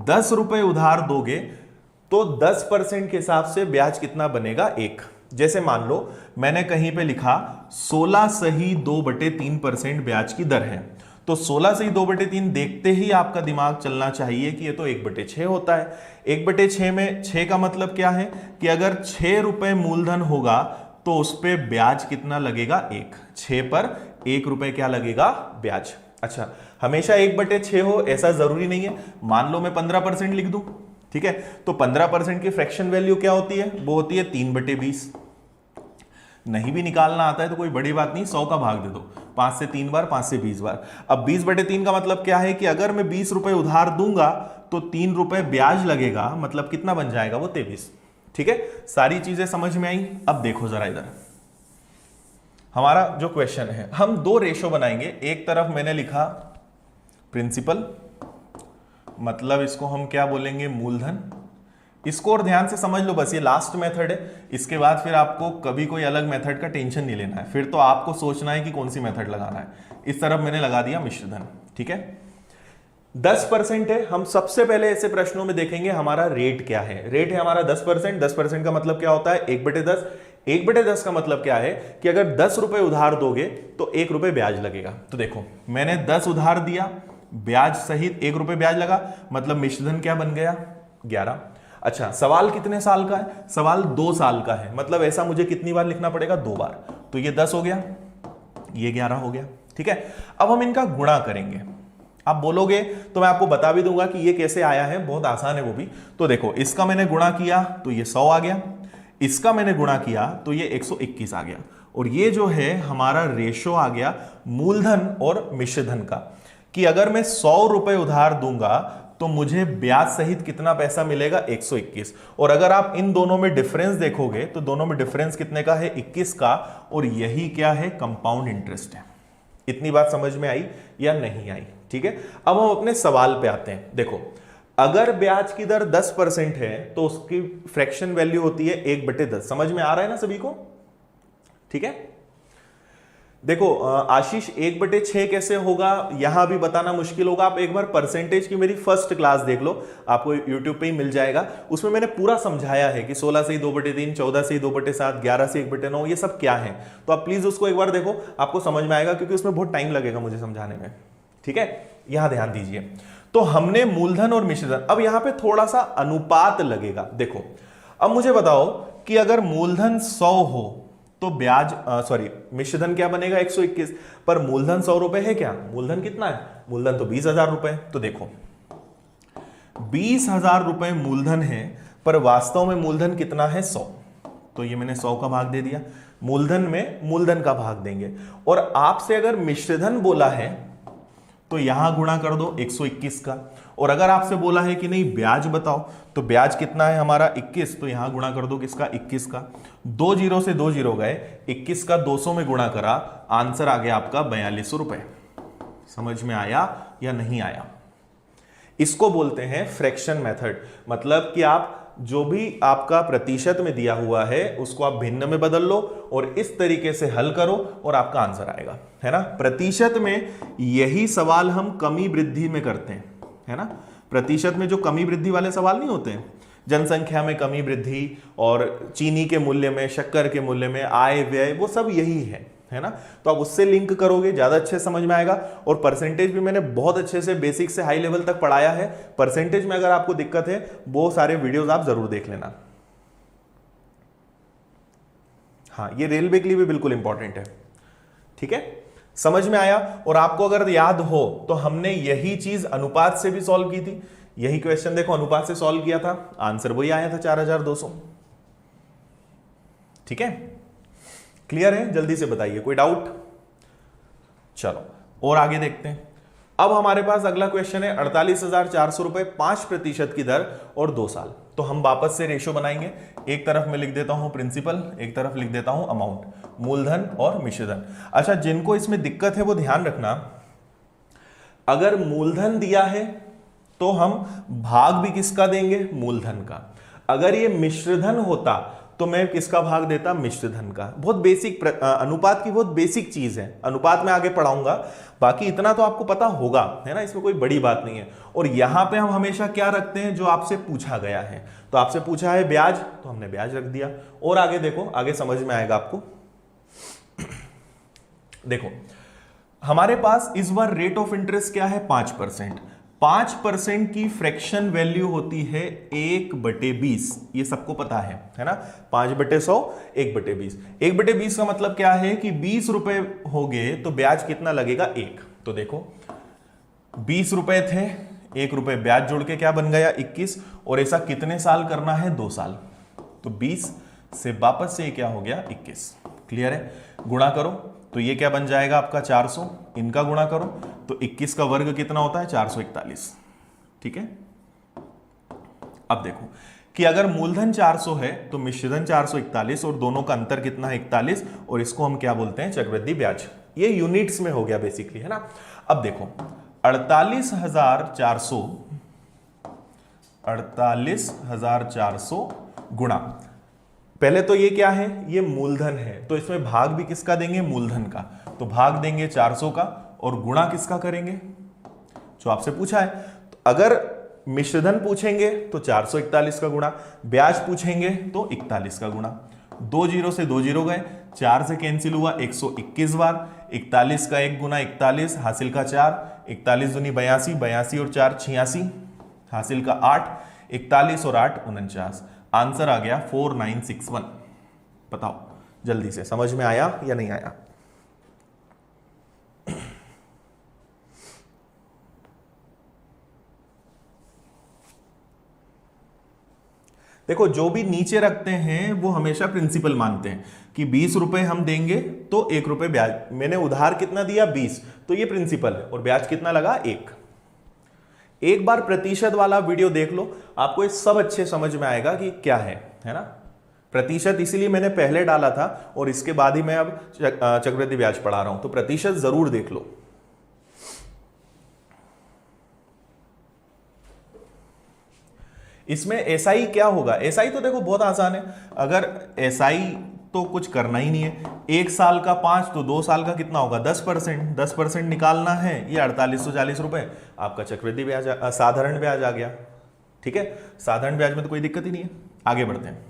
Speaker 1: 10 रुपए उधार दोगे तो 10% के हिसाब से ब्याज कितना बनेगा, 1। जैसे मान लो मैंने कहीं पे लिखा 16 सही 2/3% ब्याज की दर है, तो 16 सही 2/3 देखते ही आपका दिमाग चलना चाहिए कि ये तो 1/6 होता है। 1/6 में 6 का मतलब क्या है कि अगर 6 रुपए मूलधन होगा तो उस पे ब्याज कितना लगेगा, 1। 6 पर 1 रुपए क्या लगेगा, ब्याज। अच्छा, हमेशा 1/6 हो ऐसा जरूरी नहीं है। मान लो मैं 15% लिख दूं, ठीक है, तो 15% की फ्रैक्शन वैल्यू क्या होती है, वो होती है 3/20। नहीं भी निकालना आता है तो कोई बड़ी बात नहीं, 100 का भाग दे दो, 5 से 3 बार, 5 से 20 बार। अब 20/3 का मतलब क्या है कि अगर मैं 20 रुपए उधार दूंगा तो 3 रुपए ब्याज लगेगा, मतलब कितना बन जाएगा, वो 23, ठीक है। सारी चीजें समझ में आई। अब देखो जरा इधर, हमारा जो क्वेश्चन है, हम 2 रेशो बनाएंगे। एक तरफ मैंने लिखा प्रिंसिपल, मतलब इसको हम क्या बोलेंगे, मूलधन। इसको और ध्यान से समझ लो, बस ये लास्ट मेथड है। इसके बाद फिर आपको कभी कोई अलग मेथड का टेंशन नहीं लेना है, फिर तो आपको सोचना है कि कौन सी मेथड लगाना है। इस तरफ मैंने लगा दिया मिश्रधन, ठीक है। 10% है। हम सबसे पहले ऐसे प्रश्नों में देखेंगे हमारा रेट क्या है। रेट है हमारा 10%। 10% का मतलब क्या होता है, 1/10। 1/10 का मतलब क्या है कि अगर 10 रुपए उधार दोगे तो 1 रुपए ब्याज लगेगा। तो देखो मैंने 10 उधार दिया, ब्याज सहित 1 रुपए ब्याज लगा, मतलब मिश्रधन क्या बन गया 11। अच्छा सवाल कितने साल का है, सवाल 2 साल का है, मतलब ऐसा मुझे कितनी बार लिखना पड़ेगा 2 बार। तो ये 10 हो गया, ये 11 हो गया, ठीक है। अब हम इनका गुणा करेंगे। आप बोलोगे तो मैं आपको बता भी दूंगा कि ये कैसे आया है, बहुत आसान है वो भी। तो देखो इसका मैंने गुणा किया तो ये 100 आ गया, इसका मैंने गुणा किया तो ये 121 आ गया, और ये जो है हमारा रेशो आ गया मूलधन और मिश्रधन का, कि अगर मैं 100 रुपए उधार दूंगा तो मुझे ब्याज सहित कितना पैसा मिलेगा 121। और अगर आप इन दोनों में डिफरेंस देखोगे तो दोनों में डिफरेंस कितने का है 21 का, और यही क्या है कंपाउंड इंटरेस्ट है। इतनी बात समझ में आई या नहीं आई, ठीक है। अब हम अपने सवाल पे आते हैं। देखो अगर ब्याज की दर 10% है तो उसकी फ्रैक्शन वैल्यू होती है 1/10। समझ में आ रहा है ना सभी को, ठीक है। देखो आशीष 1/6 कैसे होगा यहां भी बताना मुश्किल होगा। आप एक बार परसेंटेज की मेरी फर्स्ट क्लास देख लो, आपको यूट्यूब पे ही मिल जाएगा। उसमें मैंने पूरा समझाया है कि 16 से ही 2/3, 14 से ही 2/7, 11 से 1/9 ये सब क्या है। तो आप प्लीज उसको एक बार देखो, आपको समझ में आएगा, क्योंकि उसमें बहुत टाइम लगेगा मुझे समझाने में, ठीक है। यहां ध्यान दीजिए। तो हमने मूलधन और मिश्रधन, अब यहां पे थोड़ा सा अनुपात लगेगा। देखो अब मुझे बताओ कि अगर मूलधन 100 हो तो ब्याज मिश्रधन क्या बनेगा 121, पर मूलधन 100 रुपए है क्या, मूलधन कितना है, मूलधन तो 20,000 रुपए। तो देखो 20,000 रुपए मूलधन है, पर वास्तव में मूलधन कितना है 100। तो ये मैंने 100 का भाग दे दिया, मूलधन में मूलधन का भाग देंगे। और आपसे अगर मिश्रधन बोला है तो यहां गुणा कर दो 121 का, और अगर आपसे बोला है कि नहीं ब्याज बताओ तो ब्याज कितना है हमारा 21, तो यहां गुणा कर दो किसका 21 का। 2 जीरो से 2 जीरो गए, 21 का 200 में गुणा करा, आंसर आ गया आपका 4200 रुपए। समझ में आया या नहीं आया। इसको बोलते हैं फ्रैक्शन मेथड, मतलब कि आप जो भी आपका प्रतिशत में दिया हुआ है उसको आप भिन्न में बदल लो और इस तरीके से हल करो और आपका आंसर आएगा, है ना। प्रतिशत में यही सवाल हम कमी वृद्धि में करते हैं, है ना। प्रतिशत में जो कमी वृद्धि वाले सवाल नहीं होते हैं, जनसंख्या में कमी वृद्धि और चीनी के मूल्य में, शक्कर के मूल्य में, आय व्यय, वो सब यही है ना। तो आप उससे लिंक करोगे ज्यादा अच्छे समझ में आएगा। और परसेंटेज भी मैंने बहुत अच्छे से बेसिक से हाई लेवल तक पढ़ाया है। परसेंटेज में अगर आपको दिक्कत है वो सारे वीडियोस आप जरूर देख लेना। हाँ ये रेलवे के लिए भी बिल्कुल इंपॉर्टेंट है, ठीक है। समझ में आया। और आपको अगर याद हो तो हमने यही चीज अनुपात से भी सॉल्व की थी। यही क्वेश्चन देखो अनुपात से सॉल्व किया था, आंसर वही आया था 4200, ठीक है। क्लियर है, जल्दी से बताइए कोई डाउट। चलो और आगे देखते हैं। अब हमारे पास अगला क्वेश्चन है 48,400 रुपए 5% की दर और 2 साल। तो हम वापस से रेशो बनाएंगे। एक तरफ मैं लिख देता हूं प्रिंसिपल, एक तरफ लिख देता हूं अमाउंट, मूलधन और मिश्रधन। अच्छा जिनको इसमें दिक्कत है वो ध्यान रखना, अगर मूलधन दिया है तो हम भाग भी किसका देंगे, मूलधन का। अगर ये मिश्रधन होता तो मैं किसका भाग देता, मिश्रधन का। बहुत बेसिक अनुपात की बहुत बेसिक चीज है, अनुपात में आगे पढ़ाऊंगा, बाकी इतना तो आपको पता होगा, है ना, इसमें कोई बड़ी बात नहीं है। और यहां पे हम हमेशा क्या रखते हैं, जो आपसे पूछा गया है। तो आपसे पूछा है ब्याज, तो हमने ब्याज रख दिया। और आगे देखो, आगे समझ में आएगा आपको। देखो हमारे पास इस बार रेट ऑफ इंटरेस्ट क्या है 5%। 5% की फ्रैक्शन वैल्यू होती है 1/20, ये सबको पता है ना। 5/100 1/20। 1/20 का मतलब क्या है कि 20 रुपए हो गए तो ब्याज कितना लगेगा 1। तो देखो 20 रुपए थे, 1 रुपए ब्याज जोड़ के क्या बन गया 21। और ऐसा कितने साल करना है, 2 साल। तो 20 से वापस से क्या हो गया 21। क्लियर है। गुणा करो तो ये क्या बन जाएगा आपका 400, इनका गुणा करो तो 21 का वर्ग कितना होता है 441, ठीक है। अब देखो कि अगर मूलधन 400 है तो मिश्रधन 441 और दोनों का अंतर कितना है 41, और इसको हम क्या बोलते हैं चक्रवृद्धि ब्याज। ये यूनिट्स में हो गया बेसिकली, है ना। अब देखो 48,400 गुणा, पहले तो ये क्या है, ये मूलधन है, तो इसमें भाग भी किसका देंगे, मूलधन का। तो भाग देंगे 400 का और गुणा किसका करेंगे, जो आपसे पूछा है। तो अगर मिश्रधन पूछेंगे तो 441 का गुणा, ब्याज पूछेंगे तो 41 का गुणा। 2 जीरो से 2 जीरो गए, 4 से कैंसिल हुआ 121 बार, 41 का 1 गुना 41 हासिल का 4, 41 दूनी 82, 82 और 4 86 हासिल का 8, 41 और 8 49। आंसर आ गया 4961। बताओ जल्दी से, समझ में आया या नहीं आया? देखो जो भी नीचे रखते हैं वो हमेशा प्रिंसिपल मानते हैं कि 20 रुपए हम देंगे तो 1 रुपए ब्याज। मैंने उधार कितना दिया 20, तो ये प्रिंसिपल है और ब्याज कितना लगा 1। एक बार प्रतिशत वाला वीडियो देख लो, आपको ये सब अच्छे समझ में आएगा कि क्या है ना। प्रतिशत इसीलिए मैंने पहले डाला था और इसके बाद ही मैं अब चक्रवृद्धि ब्याज पढ़ा रहा हूं, तो प्रतिशत जरूर देख लो। इसमें एसआई क्या होगा? एसआई तो देखो बहुत आसान है। अगर एसआई तो कुछ करना ही नहीं है, 1 साल का 5 तो 2 साल का कितना होगा 10%। 10% निकालना है, ये 4840 रुपए आपका चक्रवृद्धि ब्याज, साधारण ब्याज आ गया। ठीक है, साधारण ब्याज में तो कोई दिक्कत ही नहीं है। आगे बढ़ते हैं,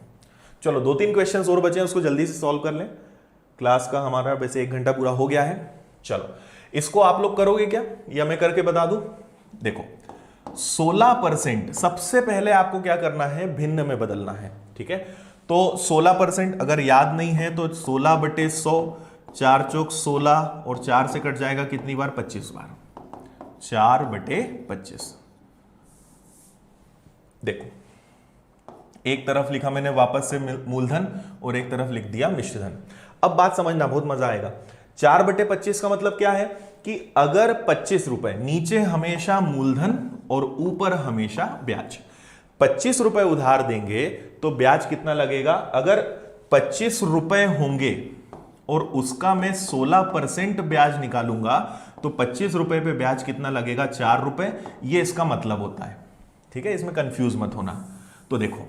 Speaker 1: चलो 2-3 क्वेश्चंस और बचे हैं, उसको जल्दी से सॉल्व कर लें। क्लास का हमारा वैसे 1 घंटा पूरा हो गया है। चलो इसको आप लोग करोगे क्या या मैं करके बता दूं? देखो 16% सबसे पहले आपको क्या करना है, भिन्न में बदलना है। ठीक है, तो 16% अगर याद नहीं है तो 16/100, 4 चौक 16 और 4 से कट जाएगा कितनी बार 25 बार, 4/25। देखो एक तरफ लिखा मैंने वापस से मूलधन और एक तरफ लिख दिया मिश्रधन। अब बात समझना, बहुत मजा आएगा। 4/25 का मतलब क्या है कि अगर 25 रुपए, नीचे हमेशा मूलधन और ऊपर हमेशा ब्याज, 25 रुपए उधार देंगे तो ब्याज कितना लगेगा? अगर 25 रुपए होंगे और उसका मैं 16% ब्याज निकालूंगा तो 25 रुपए पे ब्याज कितना लगेगा? 4 रुपए। ये इसका मतलब होता है। ठीक है, इसमें कंफ्यूज मत होना। तो देखो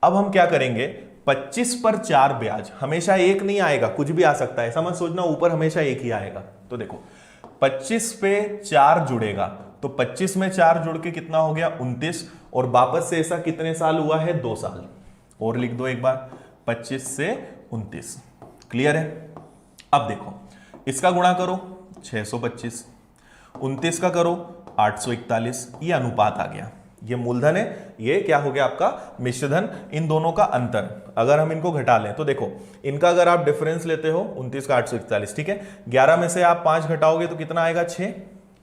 Speaker 1: अब हम क्या करेंगे, 25 पर 4 ब्याज, हमेशा एक नहीं आएगा, कुछ भी आ सकता है, समझ सोचना, ऊपर हमेशा एक ही आएगा। तो देखो 25 पे 4 जुड़ेगा तो 25 में 4 जुड़ के कितना हो गया 29, और वापस से ऐसा कितने साल हुआ है 2 साल। और लिख दो एक बार, 25 से 29। क्लियर है? अब देखो इसका गुणा करो 625, 29 का करो 841, ये अनुपात आ गया। ये मूलधन है, ये क्या हो गया आपका मिश्रधन। इन दोनों का अंतर अगर हम इनको घटा लें तो देखो इनका अगर आप डिफरेंस लेते हो 29 का 841, ठीक है, 11 में से आप 5 घटाओगे तो कितना आएगा 6।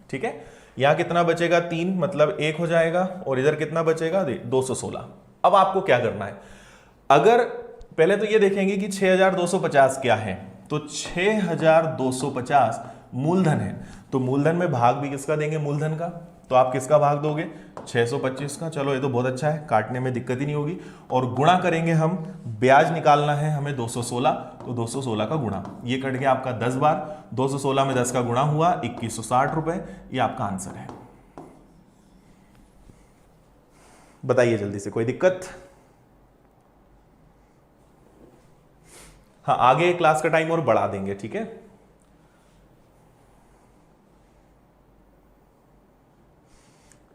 Speaker 1: ठीक है, यहां कितना बचेगा 3, मतलब 1 हो जाएगा, और इधर कितना बचेगा 216। अब आपको क्या करना है, अगर पहले तो ये देखेंगे कि 6250 क्या है, तो 6250 मूलधन है, तो मूलधन में भाग भी किसका देंगे मूलधन का, तो आप किसका भाग दोगे 625 का। चलो ये तो बहुत अच्छा है, काटने में दिक्कत ही नहीं होगी। और गुणा करेंगे हम, ब्याज निकालना है हमें 216, तो 216 का गुणा, ये कट गया आपका 10 बार, 216 में 10 का गुणा हुआ 2160 रुपए। ये आपका आंसर है। बताइए जल्दी से, कोई दिक्कत? हाँ, आगे क्लास का टाइम और बढ़ा देंगे। ठीक है,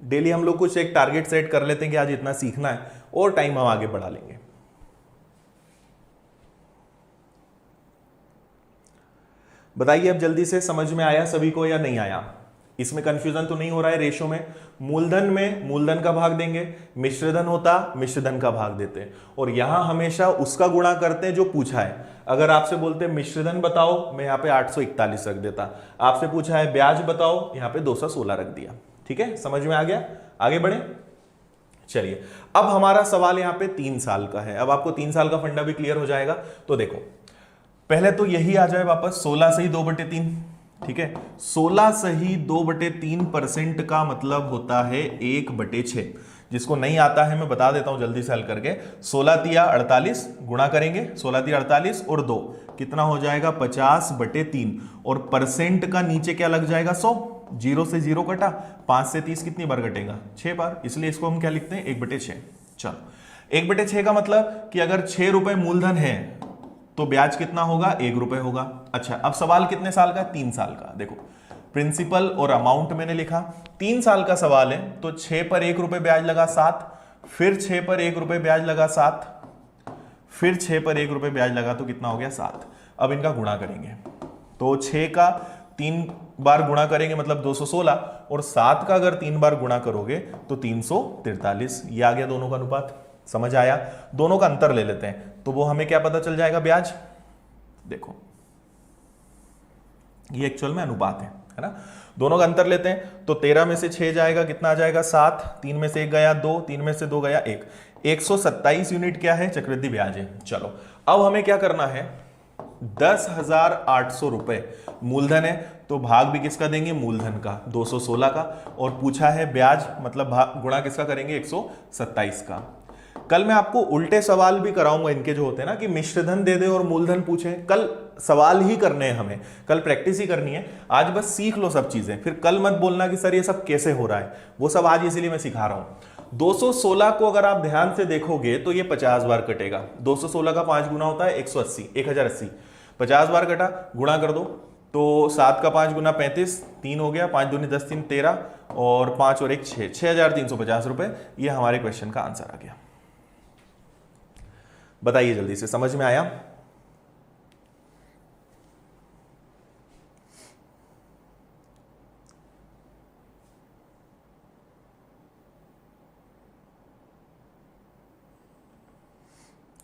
Speaker 1: डेली हम लोग कुछ एक टारगेट सेट कर लेते हैं कि आज इतना सीखना है, और टाइम हम आगे बढ़ा लेंगे। बताइए अब जल्दी से, समझ में आया सभी को या नहीं आया? इसमें कंफ्यूजन तो नहीं हो रहा है? रेशो में मूलधन का भाग देंगे, मिश्रधन होता मिश्रधन का भाग देते हैं, और यहां हमेशा उसका गुणा करते हैं जो पूछा है। अगर आपसे बोलते हैं मिश्रधन बताओ, मैं यहां पे 841 रख देता। आपसे पूछा है ब्याज बताओ, यहां पे 216 रख दिया। ठीक है, समझ में आ गया? आगे बढ़े। चलिए अब हमारा सवाल यहां पे 3 साल का है। अब आपको 3 साल का फंडा भी क्लियर हो जाएगा। तो देखो पहले तो यही आ जाए वापस, 16 से ही 2/3। ठीक है, 16 से ही 2/3% का मतलब होता है 1/6। जिसको नहीं आता है मैं बता देता हूं जल्दी से हल करके। 16 तिया 48 गुणा करेंगे, 16 तिया 48 और 2 कितना हो जाएगा 50/3, और परसेंट का नीचे क्या लग जाएगा 100। 0 से 0 कटा, 5 से 30 कितनी बार कटेगा 6 बार, इसलिए इसको हम क्या लिखते हैं 1/6। चलो 1/6 का मतलब कि अगर 6 रुपए मूलधन है तो ब्याज कितना होगा 1 रुपए होगा। अच्छा, अब सवाल कितने साल का? 3 साल का। देखो प्रिंसिपल और अमाउंट मैंने लिखा, 3 साल का सवाल है तो 6 पर 1 रुपए ब्याज लगा 7, फिर 6 पर 1 रुपए ब्याज लगा 7, फिर 6 पर 1 रुपए ब्याज लगा तो कितना हो गया 7। अब इनका गुणा करेंगे तो 6 का 3 बार गुणा करेंगे मतलब 216, और 7 का अगर 3 बार गुणा करोगे तो 343। ये आ गया दोनों का अनुपात। समझ आया? दोनों का अंतर ले लेते हैं तो वो हमें क्या पता चल जाएगा ब्याज। देखो ये एक्चुअल में अनुपात है ना। दोनों का अंतर लेते हैं तो 13 में से 6 जाएगा, कितना आ जाएगा 7, 3 में से 1 गया 2, 3 में से 2 गया 1, 127 यूनिट क्या है चक्रवृद्धि ब्याज है। चलो अब हमें क्या करना है, 10,800 रुपए मूलधन है तो भाग भी किसका देंगे, मूलधन का 216 का, और पूछा है ब्याज मतलब गुणा किसका करेंगे 127 का। कल मैं आपको उल्टे सवाल भी कराऊंगा इनके जो होते हैं ना कि मिश्रधन दे दे और मूलधन पूछे। कल सवाल ही करने हैं हमें, कल प्रैक्टिस ही करनी है। आज बस सीख लो सब चीजें, फिर कल मत बोलना कि सर ये सब कैसे हो रहा है, वो सब आज इसीलिए मैं सिखा रहा हूं। 216 को अगर आप ध्यान से देखोगे तो ये 50 बार कटेगा। 216 का 5 गुना होता है 180, 1080, 50 बार कटा, गुणा कर दो तो 7 का 5 गुना 35, 3 हो गया, 5 दूनी 10, 3 13, और 5 और 1 6, 6,350 रुपए। ये हमारे क्वेश्चन का आंसर आ गया। बताइए जल्दी से, समझ में आया?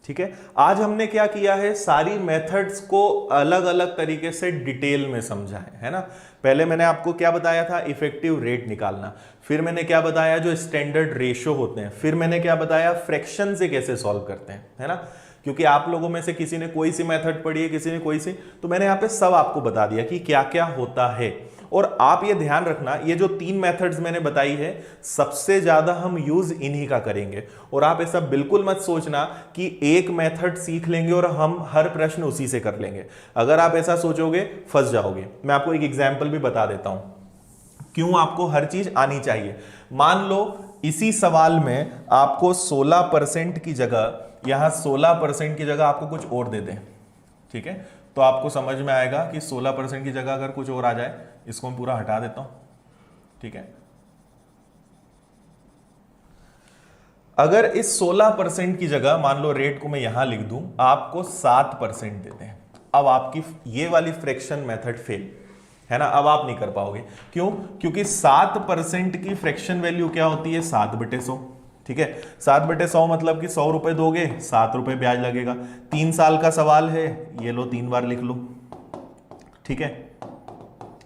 Speaker 1: ठीक है, आज हमने क्या किया है, सारी मेथड्स को अलग अलग तरीके से डिटेल में समझा है ना। पहले मैंने आपको क्या बताया था, इफेक्टिव रेट निकालना, फिर मैंने क्या बताया जो स्टैंडर्ड रेशियो होते हैं, फिर मैंने क्या बताया फ्रैक्शन से कैसे सॉल्व करते हैं, है ना। क्योंकि आप लोगों में से किसी ने कोई सी मेथड पढ़ी है, किसी ने कोई सी, तो मैंने यहाँ पे सब आपको बता दिया कि क्या क्या होता है। और आप ये ध्यान रखना, ये जो 3 मेथड्स मैंने बताई है सबसे ज्यादा हम यूज इन्हीं का करेंगे। और आप ऐसा बिल्कुल मत सोचना कि एक मेथड सीख लेंगे और हम हर प्रश्न उसी से कर लेंगे। अगर आप ऐसा सोचोगे फंस जाओगे। मैं आपको एक एग्जाम्पल भी बता देता हूं क्यों आपको हर चीज आनी चाहिए। मान लो इसी सवाल में आपको 16% की जगह, यहां 16% की जगह आपको कुछ और दे दें, ठीक है, तो आपको समझ में आएगा कि 16% की जगह अगर कुछ और आ जाए, इसको मैं पूरा हटा देता हूं, ठीक है। अगर इस 16% की जगह मान लो रेट को मैं यहां लिख दूं, आपको 7% देते हैं, अब आपकी ये वाली फ्रैक्शन मेथड फेल है ना। अब आप नहीं कर पाओगे। क्यों? क्योंकि 7% की फ्रैक्शन वैल्यू क्या होती है, 7/100, ठीक है। 7/100 मतलब कि 100 रुपए दोगे 7 रुपए ब्याज लगेगा। 3 साल का सवाल है, ये लो 3 बार लिख लो, ठीक है।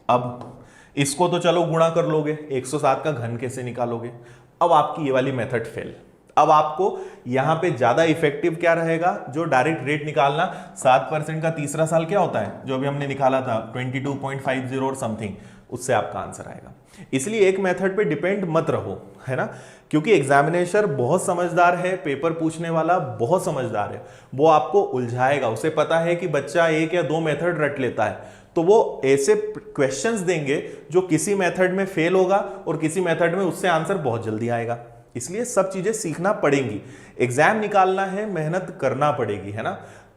Speaker 1: अब इसको तो चलो गुणा कर लोगे, 107 का घन कैसे निकालोगे। अब आपकी ये वाली मेथड फेल। अब आपको यहां पे ज्यादा इफेक्टिव क्या रहेगा, जो डायरेक्ट रेट निकालना। 7% का तीसरा साल क्या होता है, जो अभी हमने निकाला था 22.50 और समथिंग, उससे आपका आंसर आएगा। इसलिए एक मेथड पे डिपेंड मत रहो, है ना। क्योंकि एग्जामिनेशर बहुत समझदार है, पेपर पूछने वाला बहुत समझदार है, वो आपको उलझाएगा। उसे पता है कि बच्चा 1 या 2 मेथड रट लेता है, तो वो ऐसे क्वेश्चंस देंगे जो किसी मेथड में फेल होगा और किसी मेथड में उससे आंसर बहुत जल्दी आएगा। इसलिए सब चीजें सीखना पड़ेंगी। एग्जाम निकालना है, मेहनत करना पड़ेगी, है ना।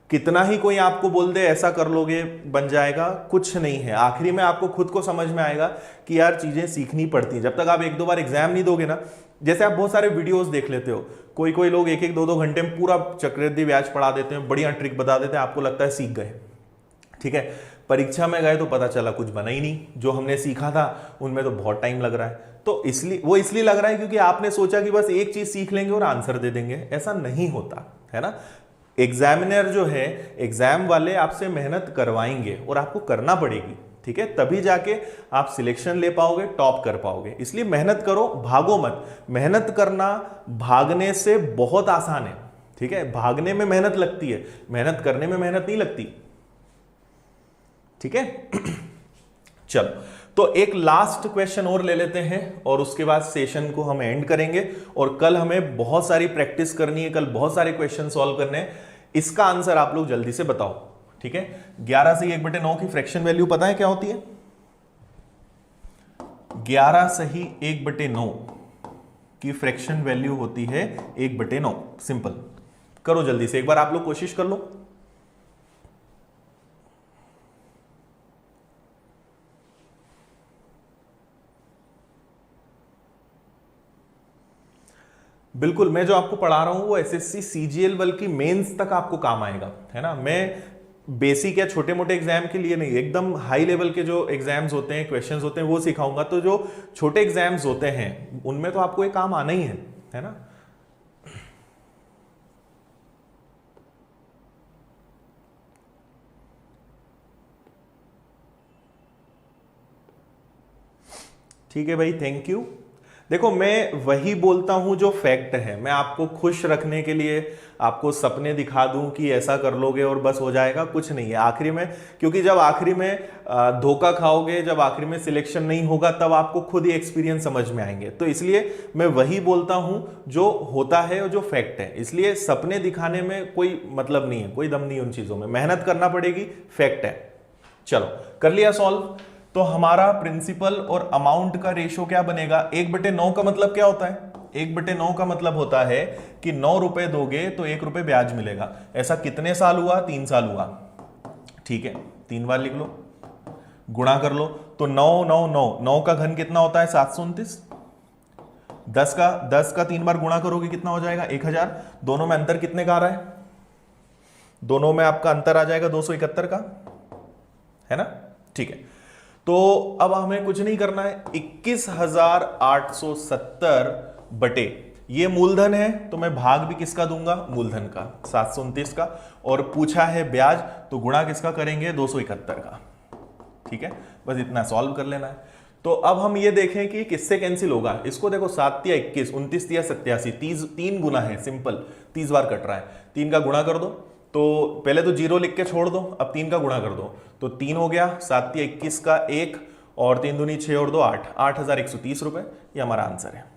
Speaker 1: कितना ही कोई आपको बोल दे ऐसा कर लोगे बन जाएगा, कुछ नहीं है। आखिरी में आपको खुद को समझ में आएगा कि यार चीजें सीखनी पड़ती हैं। जब तक आप 1-2 बार एग्जाम नहीं दोगे ना, जैसे आप बहुत सारे वीडियोस देख लेते हो, कोई कोई लोग 1-1, 2-2 घंटे में पूरा चक्रवृद्धि ब्याज पढ़ा देते हैं, बढ़िया ट्रिक बता देते हैं, आपको लगता है सीख गए, ठीक है। परीक्षा में गए तो पता चला कुछ बना ही नहीं, जो हमने सीखा था उनमें तो बहुत टाइम लग रहा है। तो इसलिए लग रहा है क्योंकि आपने सोचा कि बस एक चीज सीख लेंगे और आंसर दे देंगे। ऐसा नहीं होता, है ना। एग्जामिनर जो है, एग्जाम वाले आपसे मेहनत करवाएंगे और आपको करना पड़ेगी, ठीक है। तभी जाके आप सिलेक्शन ले पाओगे, टॉप कर पाओगे। इसलिए मेहनत करो, भागो मत। मेहनत करना भागने से बहुत आसान है, ठीक है। भागने में मेहनत लगती है, मेहनत करने में मेहनत नहीं लगती, ठीक है। चलो, तो एक लास्ट क्वेश्चन और ले लेते हैं और उसके बाद सेशन को हम एंड करेंगे। और कल हमें बहुत सारी प्रैक्टिस करनी है, कल बहुत सारे क्वेश्चन सॉल्व करने हैं। इसका आंसर आप लोग जल्दी से बताओ, ठीक है। 11 से 1/9 की फ्रैक्शन वैल्यू पता है क्या होती है? 11 सही 1/9 की फ्रैक्शन वैल्यू होती है 1/9। सिंपल, करो जल्दी से, एक बार आप लोग कोशिश कर लो। बिल्कुल, मैं जो आपको पढ़ा रहा हूं वो एसएससी सीजीएल बल्कि मेंस तक आपको काम आएगा, है ना। मैं बेसिक या छोटे मोटे एग्जाम के लिए नहीं, एकदम हाई लेवल के जो एग्जाम्स होते हैं, क्वेश्चंस होते हैं, वो सिखाऊंगा। तो जो छोटे एग्जाम्स होते हैं उनमें तो आपको ये काम आना ही है ना। ठीक है भाई, थैंक यू। देखो, मैं वही बोलता हूं जो फैक्ट है। मैं आपको खुश रखने के लिए आपको सपने दिखा दूं कि ऐसा कर लोगे और बस हो जाएगा, कुछ नहीं है आखिरी में। क्योंकि जब आखिरी में धोखा खाओगे, जब आखिरी में सिलेक्शन नहीं होगा, तब आपको खुद ही एक्सपीरियंस समझ में आएंगे। तो इसलिए मैं वही बोलता हूं जो होता है और जो फैक्ट है। इसलिए सपने दिखाने में कोई मतलब नहीं है, कोई दम नहीं उन चीजों में, मेहनत करना पड़ेगी, फैक्ट है। चलो, कर लिया सॉल्व। तो हमारा प्रिंसिपल और अमाउंट का रेशो क्या बनेगा? 1/9 का मतलब क्या होता है? 1/9 का मतलब होता है कि 9 रुपए दोगे तो 1 रुपए ब्याज मिलेगा। ऐसा कितने साल हुआ? 3 साल हुआ। ठीक है, 3 बार लिख लो, गुणा कर लो। तो 9 9 9 9 का घन कितना होता है? 729। 10 का 3 बार गुणा करोगे कितना हो जाएगा? 1000। दोनों में अंतर कितने का आ रहा है? दोनों में आपका अंतर आ जाएगा 271 का, है ना। ठीक है, तो अब हमें कुछ नहीं करना है। 21,870 बटे ये मूलधन है, तो मैं भाग भी किसका दूंगा? मूलधन का, 729 का। और पूछा है ब्याज, तो गुणा किसका करेंगे? 271 का। ठीक है, बस इतना सॉल्व कर लेना है। तो अब हम ये देखें कि किससे कैंसिल होगा। इसको देखो, 7 या 21, 29 या 87, 3 गुना है, सिंपल 30 बार कट रहा है। 3 का गुणा कर दो, तो पहले तो 0 लिख के छोड़ दो, अब 3 का गुणा कर दो, तो 3 हो गया। 7 या 21 का 1 और 3 दूनी 6 और 2 8, 8,130 रुपए। ये हमारा आंसर है।